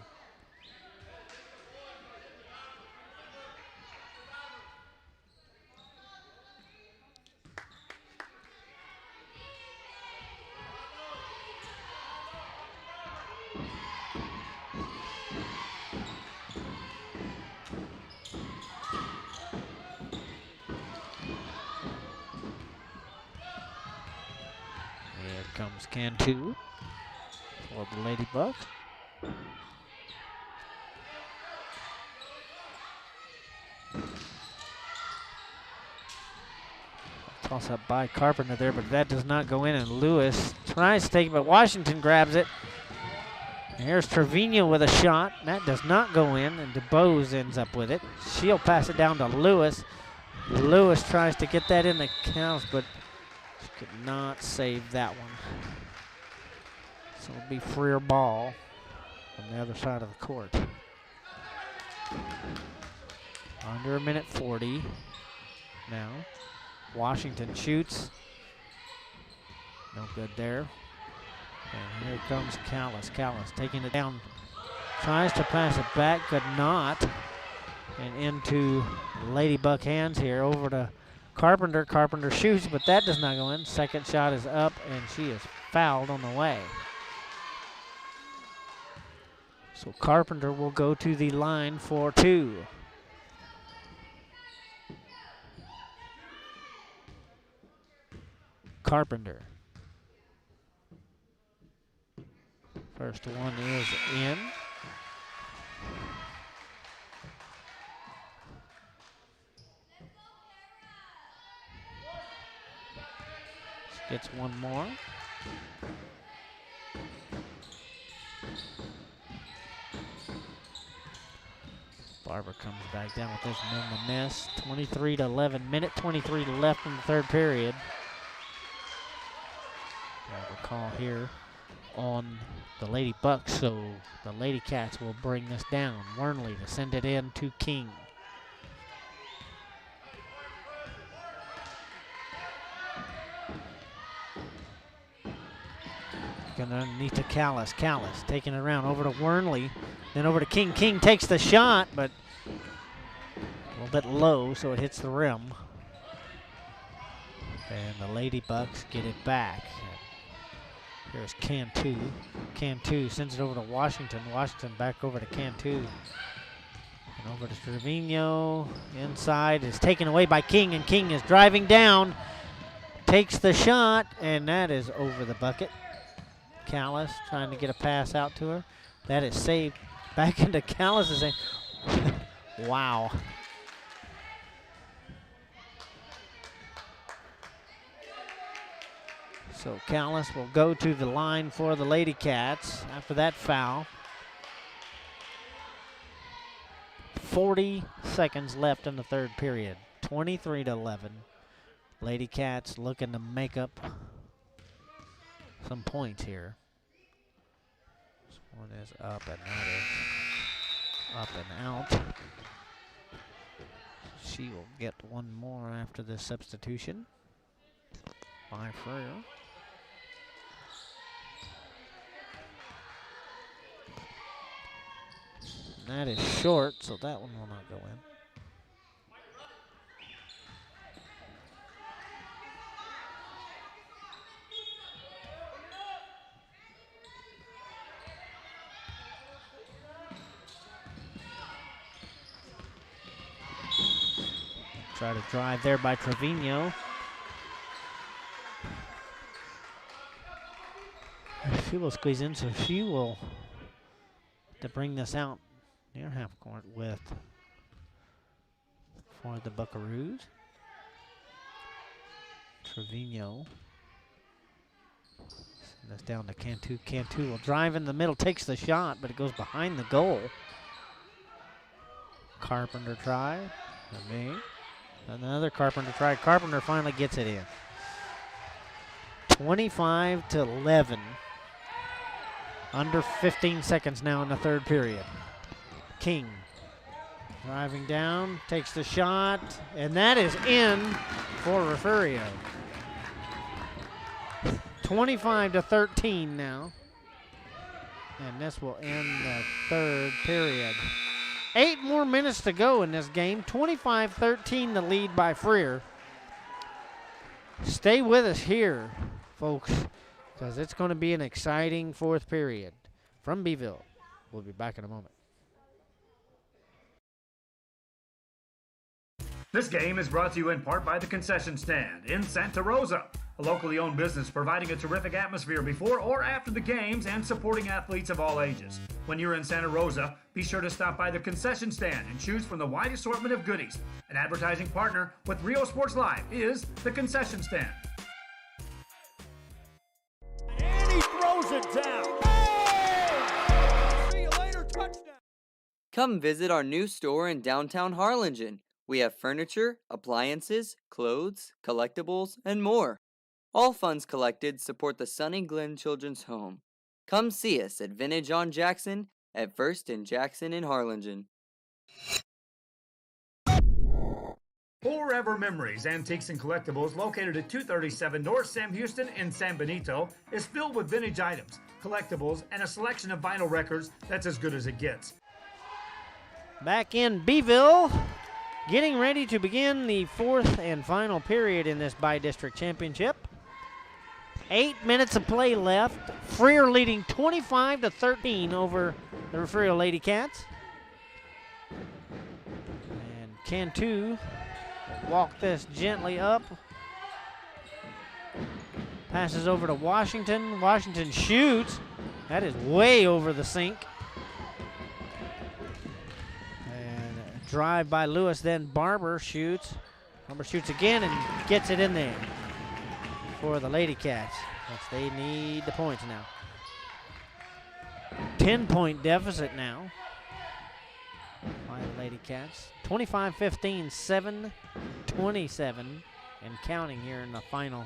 Comes Cantu for the Lady Bucks. Toss up by Carpenter there, but that does not go in, and Lewis tries to take it, but Washington grabs it. And here's Trevino with a shot. That does not go in, and DeBose ends up with it. She'll pass it down to Lewis. Lewis tries to get that in the counts, but could not save that one. So it'll be Freer ball on the other side of the court. Under a minute 40 now. Washington shoots. No good there. And here comes Callis. Callis taking it down. Tries to pass it back, could not. And into Lady Buck hands here over to Carpenter. Carpenter shoots, but that does not go in. Second shot is up, and she is fouled on the way. So Carpenter will go to the line for two. Carpenter. First one is in. Gets one more. Barber comes back down with this and then the miss. 23-11, minute 23 left in the third period. Have a call here on the Lady Bucks, so the Lady Cats will bring this down. Wernley to send it in to King. Going underneath to Callis. Callis taking it around over to Wernley, then over to King. King takes the shot, but a little bit low, so it hits the rim. And the Lady Bucks get it back. Here's Cantu. Cantu sends it over to Washington. Washington back over to Cantu. And over to Trevino. Inside is taken away by King, and King is driving down. Takes the shot, and that is over the bucket. Callis trying to get a pass out to her. That is saved back into Callis' hand. Wow. So Callis will go to the line for the Lady Cats after that foul. 40 seconds left in the third period. 23-11. Lady Cats looking to make up some points here. This one is up, and that is up and out. She will get one more after this substitution by Freer. That is short, so that one will not go in. Try to drive there by Trevino. She will squeeze in, so she will to bring this out near half court with for the Buckaroos. Trevino. Send this down to Cantu. Cantu will drive in the middle, takes the shot, but it goes behind the goal. Carpenter try. Another Carpenter try. Carpenter finally gets it in. 25-11. Under 15 seconds now in the third period. King driving down, takes the shot, and that is in for Refugio. 25-13 now. And this will end the third period. 8 more minutes to go in this game. 25-13 the lead by Freer. Stay with us here, folks, because it's going to be an exciting fourth period. From Beeville, we'll be back in a moment. This game is brought to you in part by the Concession Stand in Santa Rosa, a locally owned business providing a terrific atmosphere before or after the games and supporting athletes of all ages. When you're in Santa Rosa, be sure to stop by the Concession Stand and choose from the wide assortment of goodies. An advertising partner with Rio Sports Live is the Concession Stand. And he throws it down. Hey! See you later, touchdown. Come visit our new store in downtown Harlingen. We have furniture, appliances, clothes, collectibles, and more. All funds collected support the Sunny Glen Children's Home. Come see us at Vintage on Jackson at First and Jackson in Harlingen. Forever Memories, Antiques and Collectibles, located at 237 North Sam Houston in San Benito, is filled with vintage items, collectibles, and a selection of vinyl records that's as good as it gets. Back in Beeville, getting ready to begin the fourth and final period in this bi-district championship. 8 minutes of play left. Freer leading 25-13 over the Refugio Lady Cats. And Cantu will walk this gently up. Passes over to Washington. Washington shoots. That is way over the sink. And a drive by Lewis, then Barber shoots. Barber shoots again and gets it in there for the Lady Cats. They need the points now. 10-point deficit now by the Lady Cats. 25-15, 7-27, and counting here in the final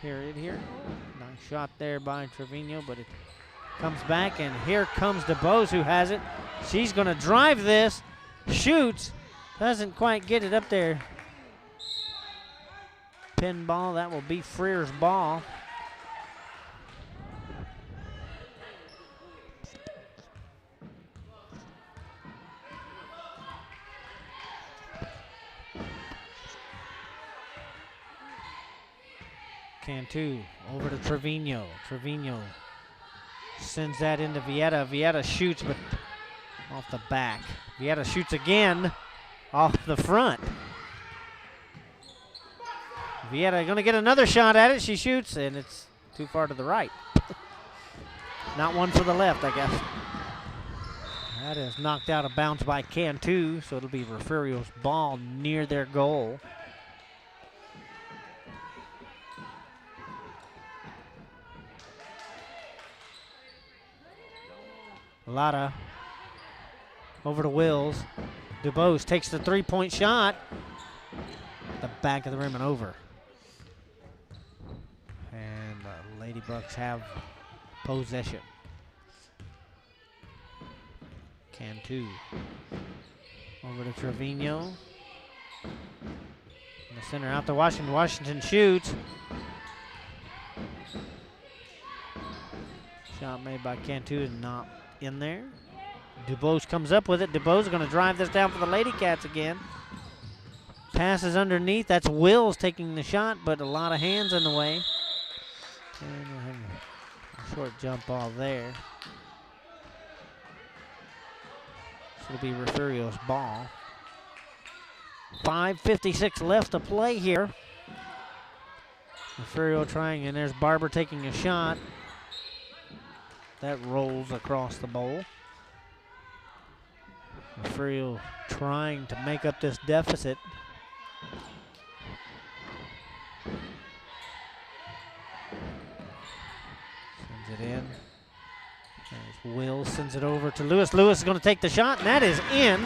period here. Nice shot there by Trevino, but it comes back, and here comes DeBose, who has it. She's going to drive this, shoots, doesn't quite get it up there. Pinball, that will be Freer's ball. Cantu over to Trevino. Trevino sends that into Vieta. Vieta shoots, but off the back. Vieta shoots again off the front. Vieta going to get another shot at it. She shoots, and it's too far to the right. Not one for the left, I guess. That is knocked out of bounds by Cantu, so it'll be Refugio's ball near their goal. Lotta over to Wills. DuBose takes the three-point shot. The back of the rim and over. And the Lady Bucks have possession. Cantu over to Trevino. In the center out to Washington. Washington shoots. Shot made by Cantu is not in there. DuBose comes up with it. DuBose is going to drive this down for the Lady Cats again. Passes underneath. That's Wills taking the shot, but a lot of hands in the way. And we'll have a short jump ball there. So it'll be Refugio's ball. 5:56 left to play here. Refugio trying, and there's Barber taking a shot. That rolls across the bowl. Refugio trying to make up this deficit. Sends it in. There's Will, sends it over to Lewis. Lewis is going to take the shot, and that is in.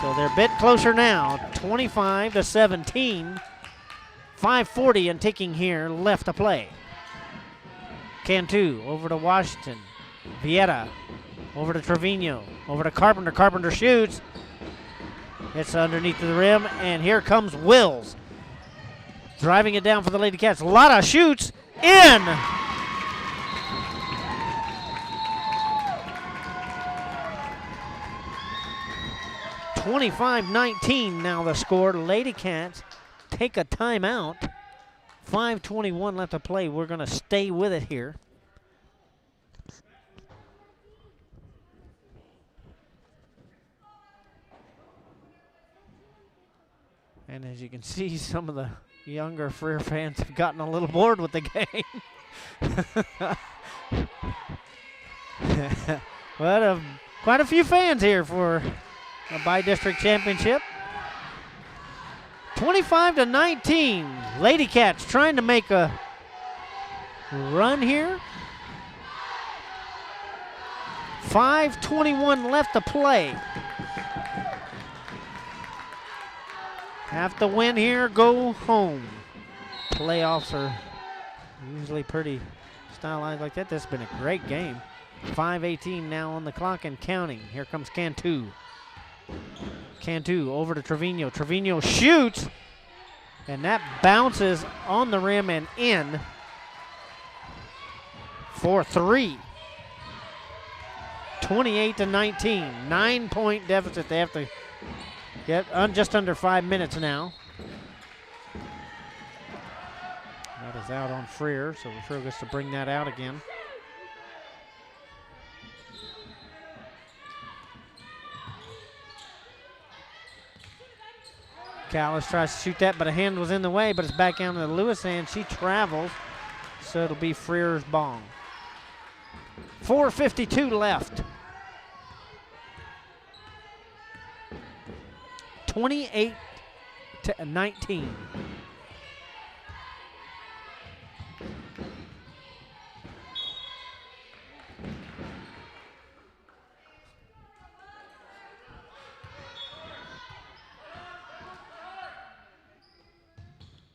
So they're a bit closer now, 25-17. 5:40 and ticking here, left to play. Cantu over to Washington. Vieira over to Trevino, over to Carpenter. Carpenter shoots. It's underneath the rim, and here comes Wills. Driving it down for the Lady Cats. A lot of shoots, in! (25-19) now the score. Lady Cats take a timeout. 5:21 left to play. We're going to stay with it here. And as you can see, some of the younger Freer fans have gotten a little bored with the game. But quite a few fans here for a by-district championship. 25-19. Lady Cats trying to make a run here. 5:21 left to play. Have to win here, go home. Playoffs are usually pretty stylized like that. This has been a great game. 5:18 now on the clock and counting. Here comes Cantu. Cantu over to Trevino. Trevino shoots, and that bounces on the rim and in for 3. 28-19. 9-point deficit. They have to get just under 5 minutes now. That is out on Freer, so Freer gets to bring that out again. Callis tries to shoot that, but a hand was in the way, but it's back down to the Lewis hand. She travels, so it'll be Freer's bong. 4:52 left. 28-19.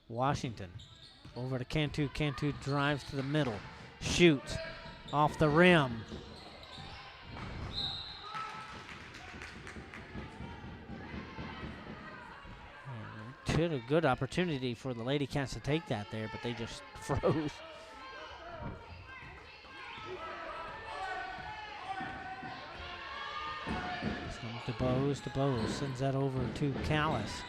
Washington over to Cantu. Cantu drives to the middle, shoots off the rim. A good opportunity for the Lady Cats to take that there, but they just froze. DeBose sends that over to Callis.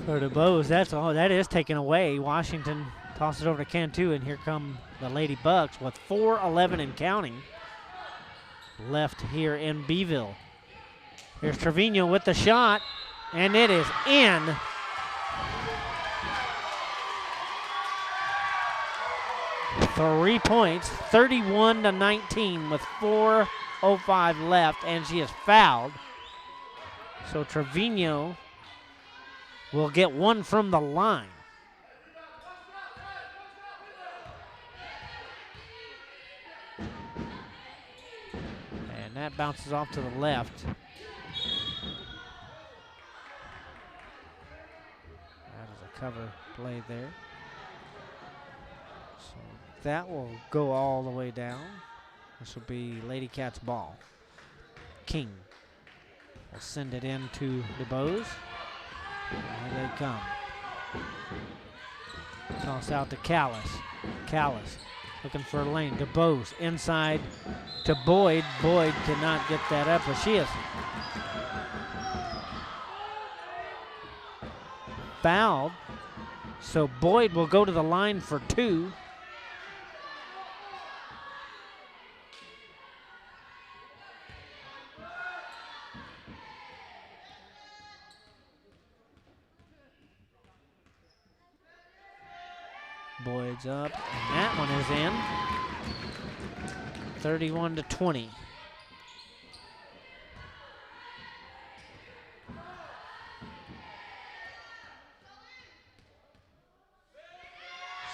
For DeBose, that's all. That is taken away. Washington tosses it over to Cantu, and here come the Lady Bucks with 4:11 and counting left here in Beeville. Here's Trevino with the shot, and it is in. Three points, 31-19 with 4:05 left, and she is fouled. So Trevino will get one from the line. And that bounces off to the left. Cover play there. So that will go all the way down. This will be Lady Cats ball. King will send it in to DeBose. Here they come. Toss out to Callis. Callis looking for a lane. DeBose inside to Boyd. Boyd cannot get that up, but she is fouled. So Boyd will go to the line for 2. Boyd's up, and that one is in. 31-20.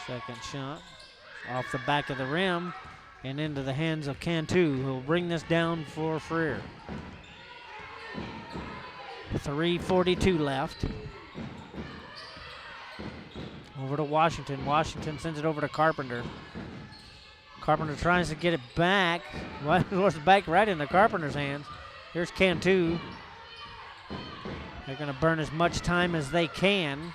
Second shot off the back of the rim and into the hands of Cantu, who will bring this down for Freer. 3:42 left. Over to Washington. Washington sends it over to Carpenter. Carpenter tries to get it back. Well, it was back right into Carpenter's hands. Here's Cantu. They're going to burn as much time as they can.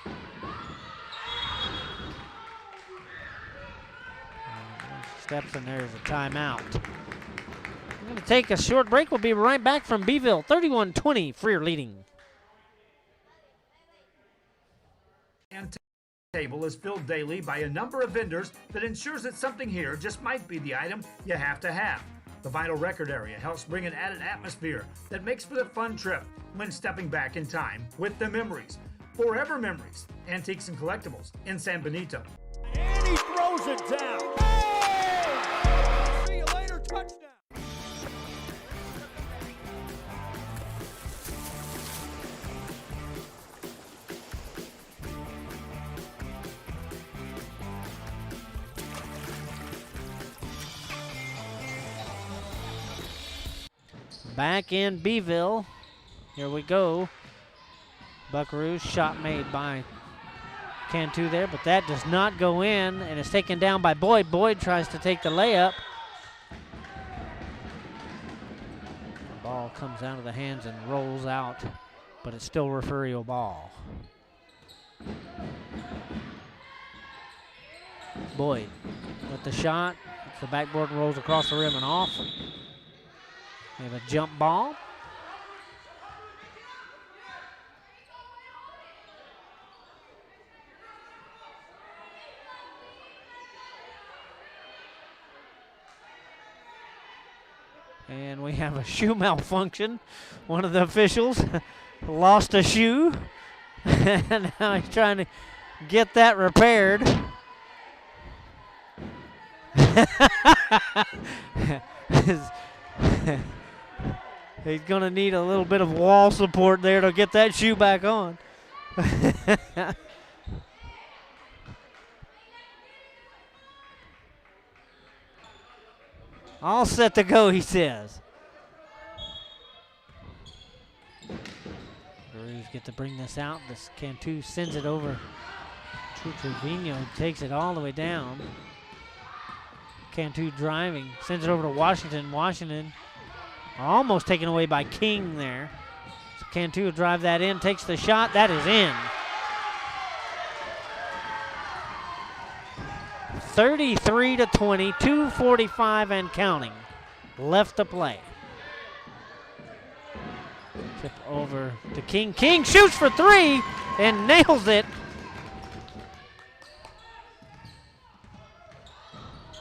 Steps and there's a timeout. We're going to take a short break. We'll be right back from Beeville. 31-20, Freer leading. And table is filled daily by a number of vendors that ensures that something here just might be the item you have to have. The vinyl record area helps bring an added atmosphere that makes for the fun trip when stepping back in time with the memories. Forever Memories, Antiques and Collectibles in San Benito. And he throws it down. Hey! See you later, touchdown. Back in Beeville. Here we go. Buckaroos, shot made by Cantu there, but that does not go in, and it's taken down by Boyd. Boyd tries to take the layup. The ball comes out of the hands and rolls out, but it's still Refugio ball. Boyd with the shot. The backboard rolls across the rim and off. We have a jump ball. And we have a shoe malfunction. One of the officials lost a shoe. And now he's trying to get that repaired. He's going to need a little bit of wall support there to get that shoe back on. All set to go, he says. Buckaroos get to bring this out. This Cantu sends it over to Trevino, takes it all the way down. Cantu driving, sends it over to Washington. Washington almost taken away by King there. So Cantu will drive that in, takes the shot. That is in. 33-20, 2:45 and counting left to play. Tip over to King. King shoots for three and nails it.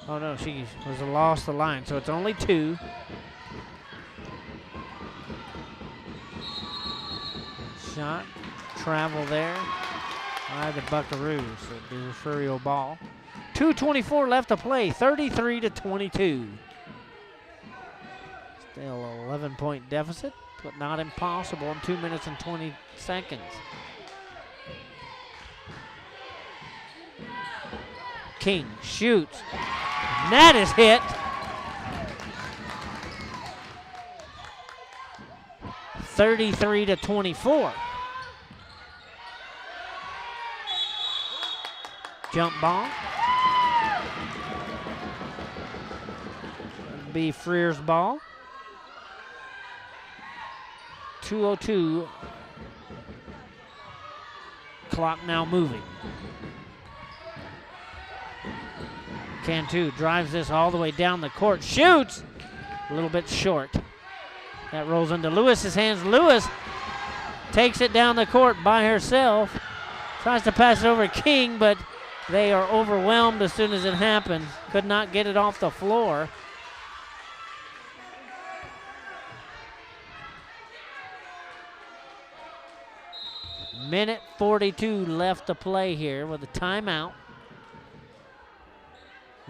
Oh no, she was lost the line, so it's only two. Shot, travel there by the Buckaroos. So it'll be Refugio ball. 2:24 left to play, 33-22. Still an 11-point deficit, but not impossible in 2 minutes and 20 seconds. King shoots, and that is hit. 33-24. Jump ball. That'll be Freer's ball. 2:02. Clock now moving. Cantu drives this all the way down the court. Shoots! A little bit short. That rolls into Lewis's hands. Lewis takes it down the court by herself. Tries to pass it over King, but they are overwhelmed as soon as it happens. Could not get it off the floor. Minute 42 left to play here with a timeout.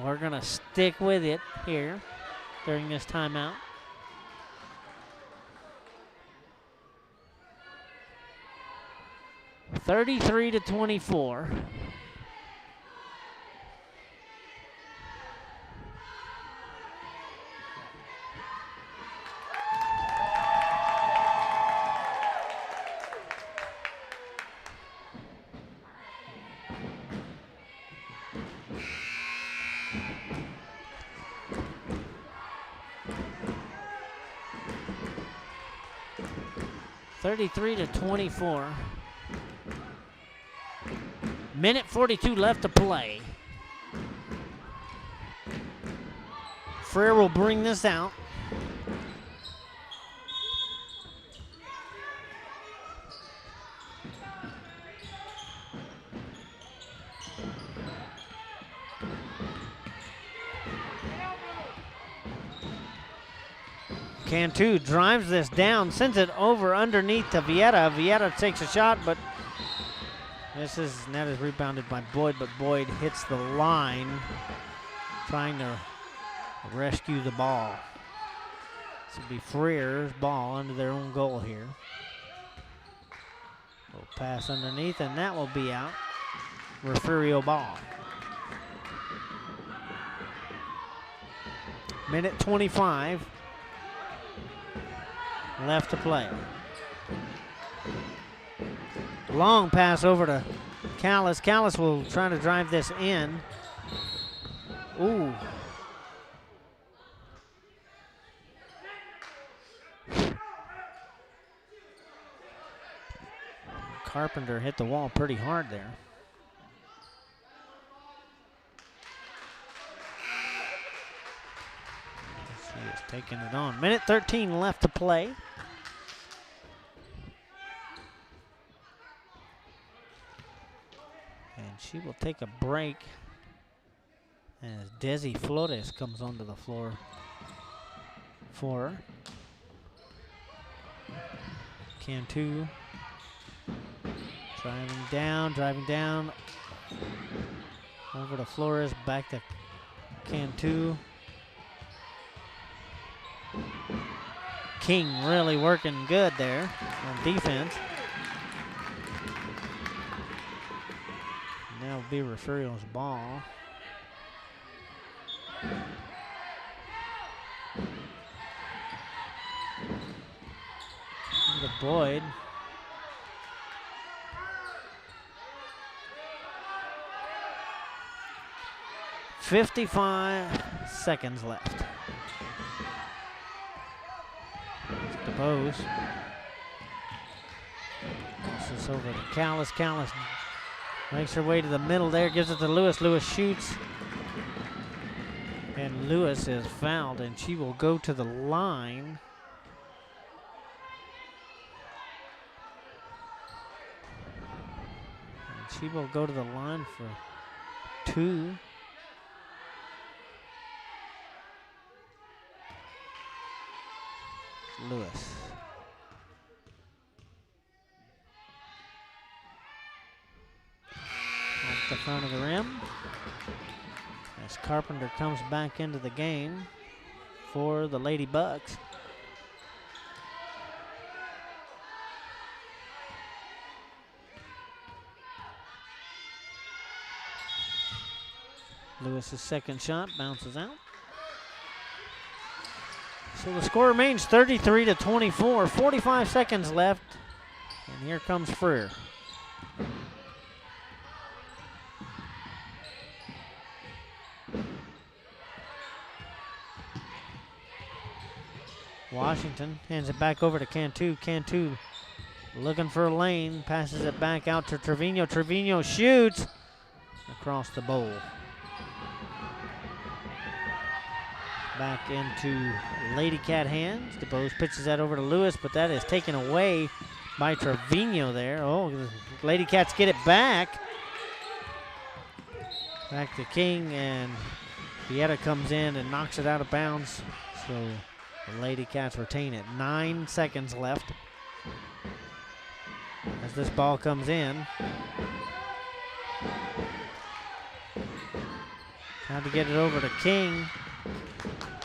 We're going to stick with it here during this timeout. (33-24). (33-24). Minute 42 left to play. Freer will bring this out. Cantu drives this down, sends it over underneath to Vieta. Vieta takes a shot, but net is rebounded by Boyd, but Boyd hits the line, trying to rescue the ball. This will be Freer's ball under their own goal here. Will pass underneath, and that will be out. Refugio ball. Minute 25 left to play. Long pass over to Callis. Callis will try to drive this in. Ooh. Carpenter hit the wall pretty hard there. She is taking it on. Minute 13 left to play. And she will take a break as Desi Flores comes onto the floor for her. Cantu driving down. Over to Flores, back to Cantu. King really working good there on defense. Now it'll be Refugio's ball. To Boyd. .55 seconds left. DeBose. This is over to Callis. Callis makes her way to the middle there, gives it to Lewis. Lewis shoots. And Lewis is fouled, and she will go to the line. And she will go to the line for 2. Lewis. Off the front of the rim. As Carpenter comes back into the game for the Lady Bucks. Lewis's second shot bounces out. So the score remains 33-24, 45 seconds left, and here comes Freer. Washington hands it back over to Cantu. Cantu looking for a lane, passes it back out to Trevino. Trevino shoots across the bowl. Back into Lady Cat hands. DeBose pitches that over to Lewis, but that is taken away by Trevino there. Oh, Lady Cats get it back. Back to King, and Vieta comes in and knocks it out of bounds. So the Lady Cats retain it. 9 seconds left as this ball comes in. Had to get it over to King.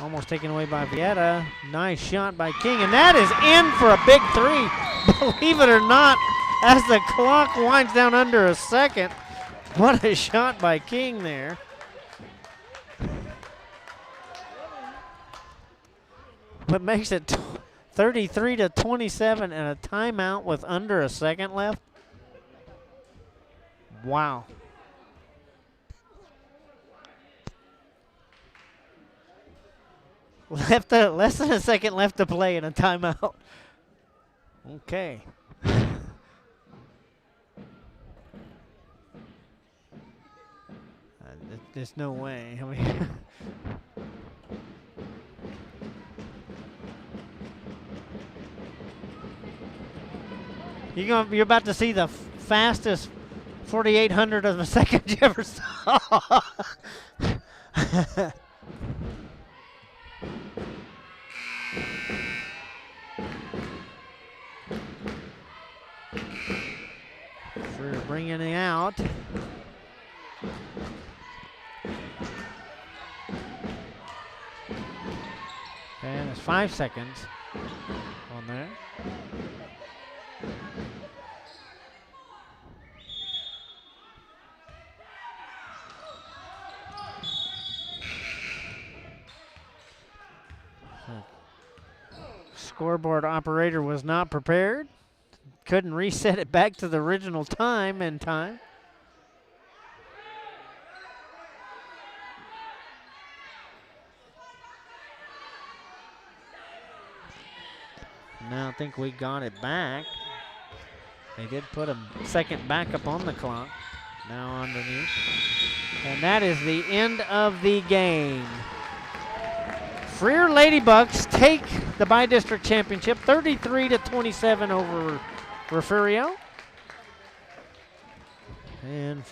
Almost taken away by Vieta. Nice shot by King, and that is in for a big three. Believe it or not, as the clock winds down under a second. What a shot by King there. What makes it 33-27 and a timeout with under a second left? Wow. Less than a second left to play in a timeout. Okay. There's no way. I mean, you're about to see the fastest 4,800 of a second you ever saw. For bringing it out. And it's 5 seconds on there. Scoreboard operator was not prepared. Couldn't reset it back to the original time in time. Now I think we got it back. They did put a second backup on the clock. Now underneath. And that is the end of the game. Freer Ladybugs take the by-district championship 33-27 over Refugio. And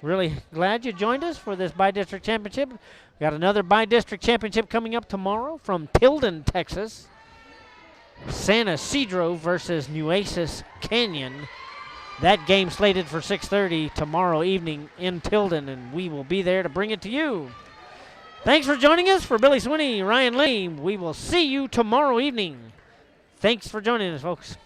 really glad you joined us for this by-district championship. We got another by-district championship coming up tomorrow from Tilden, Texas. San Ysidro versus Nueces Canyon. That game slated for 6:30 tomorrow evening in Tilden, and we will be there to bring it to you. Thanks for joining us. For Billy Swinney, Ryan Lee, we will see you tomorrow evening. Thanks for joining us, folks.